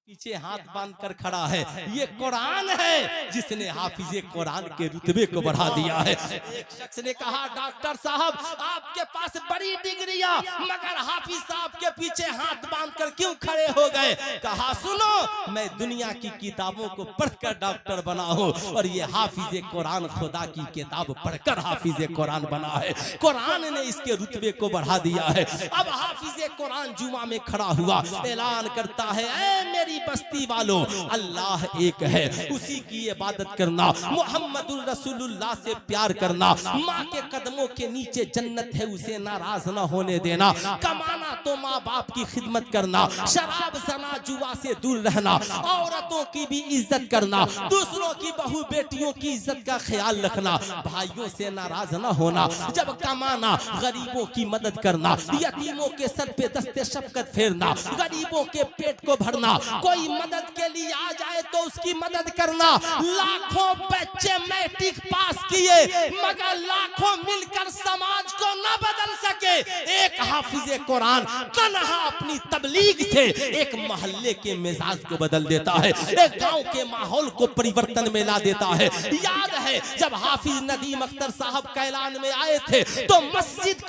पीछे हाथ बांध कर खड़ा है। ये कुरान है जिसने हाफिजे कुरान के रुतबे को बढ़ा दिया है। एक शख्स ने कहा, डॉक्टर साहब आपके पास बड़ी डिग्रियां, मगर हाफिज साहब के पीछे हाथ बांध कर क्यों खड़े हो गए? कहा, सुनो, मैं दुनिया की किताबों को पढ़कर डॉक्टर बना हूं और ये हाफिजे कुरान खुदा की किताब पढ़कर हाफिजे कुरान बना है। कुरान ने इसके रुतबे को बढ़ा दिया है। अब हाफिजे कुरान जुमा में खड़ा हुआ, ऐलान करता है, ऐ मेरी बस्ती वालों, अल्लाह एक है, उसी की इबादत करना, मोहम्मदुर रसूलुल्लाह से प्यार करना, माँ के कदमों के नीचे जन्नत है, उसे नाराज न होने देना, कमाना तो माँ बाप की खिदमत करना, शराब जना जुआ से दूर रहना, औरतों की भी इज्जत करना, दूसरों की बहू बेटियों की इज्जत का ख्याल रखना, भाइयों से नाराज न होना, जब कमाना गरीबों की मदद करना, यतीमों के सर पे दस्ते शफकत फेरना, गरीबों के पेट को भरना, कोई मदद के लिए आ जाए तो उसकी मदद करना। लाखों बच्चे मैट्रिक पास किए मगर लाखों मिलकर समाज को न बदल सके। एक हाफिजे कुरान तन्हा अपनी तबलीग से एक मोहल्ले के मिजाज को बदल देता है, एक गांव के माहौल को परिवर्तन में ला देता है। याद है जब हाफिज नदीम अख्तर साहब कैलान में आए थे तो मस्जिद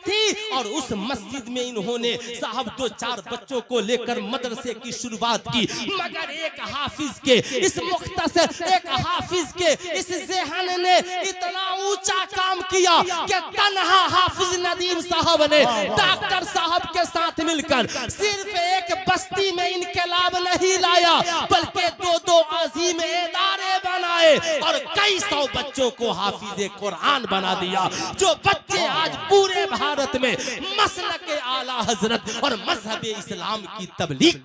थी और उस मस्जिद में इन्होंने साहब 2-4 बच्चों को लेकर मदरसे की शुरुआत की, मगर एक हाफिज के इस मुख्तसर एक हाफिज के इस ज़हन ने इतना ऊंचा काम किया कि तन्हा हाफिज नदीम साहब ने डॉक्टर साहब के साथ मिलकर सिर्फ एक बस्ती में इनकलाब नहीं लाया बल्कि 2-2 अजीम इदारे बनाए और कई सौ बच्चों को हाफिज कुरान बना दिया। जो बच्चे आज पूरे भारत में मसलक आला हजरत और मजहब इस्लाम की तबलीग।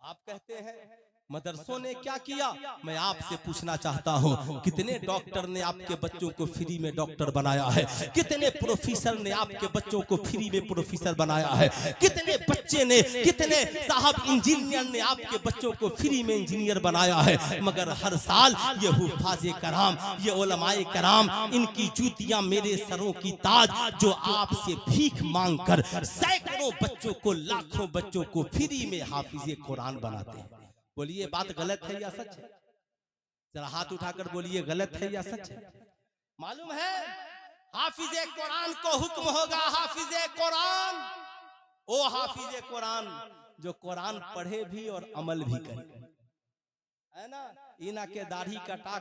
आप कहते हैं मदरसों ने क्या किया? मैं आपसे पूछना चाहता हूं, कितने डॉक्टर ने आपके बच्चों को फ्री में डॉक्टर बनाया है? कितने प्रोफेसर ने आपके बच्चों को फ्री में प्रोफेसर बनाया है? कितने बच्चे ने, कितने साहब इंजीनियर ने आपके बच्चों को फ्री में इंजीनियर बनाया है? मगर हर साल ये हुफ़ाज़े कराम, ये उलमाए कराम, इनकी जूतियां मेरे सरों की ताज, जो आपसे भीख मांगकर सैकड़ों बच्चों को, लाखों बच्चों को फ्री में हाफिज़े कुरान बनाते हैं। बोलिए बात गलत है या सच है? जरा हाथ उठाकर बोलिए गलत है या सच है? मालूम है हाफिजे कुरान को हुक्म होगा, हाफिजे कुरान, ओ हाफिजे कुरान जो कुरान पढ़े भी और अमल भी करे, है ना? इना के दाढ़ी कटा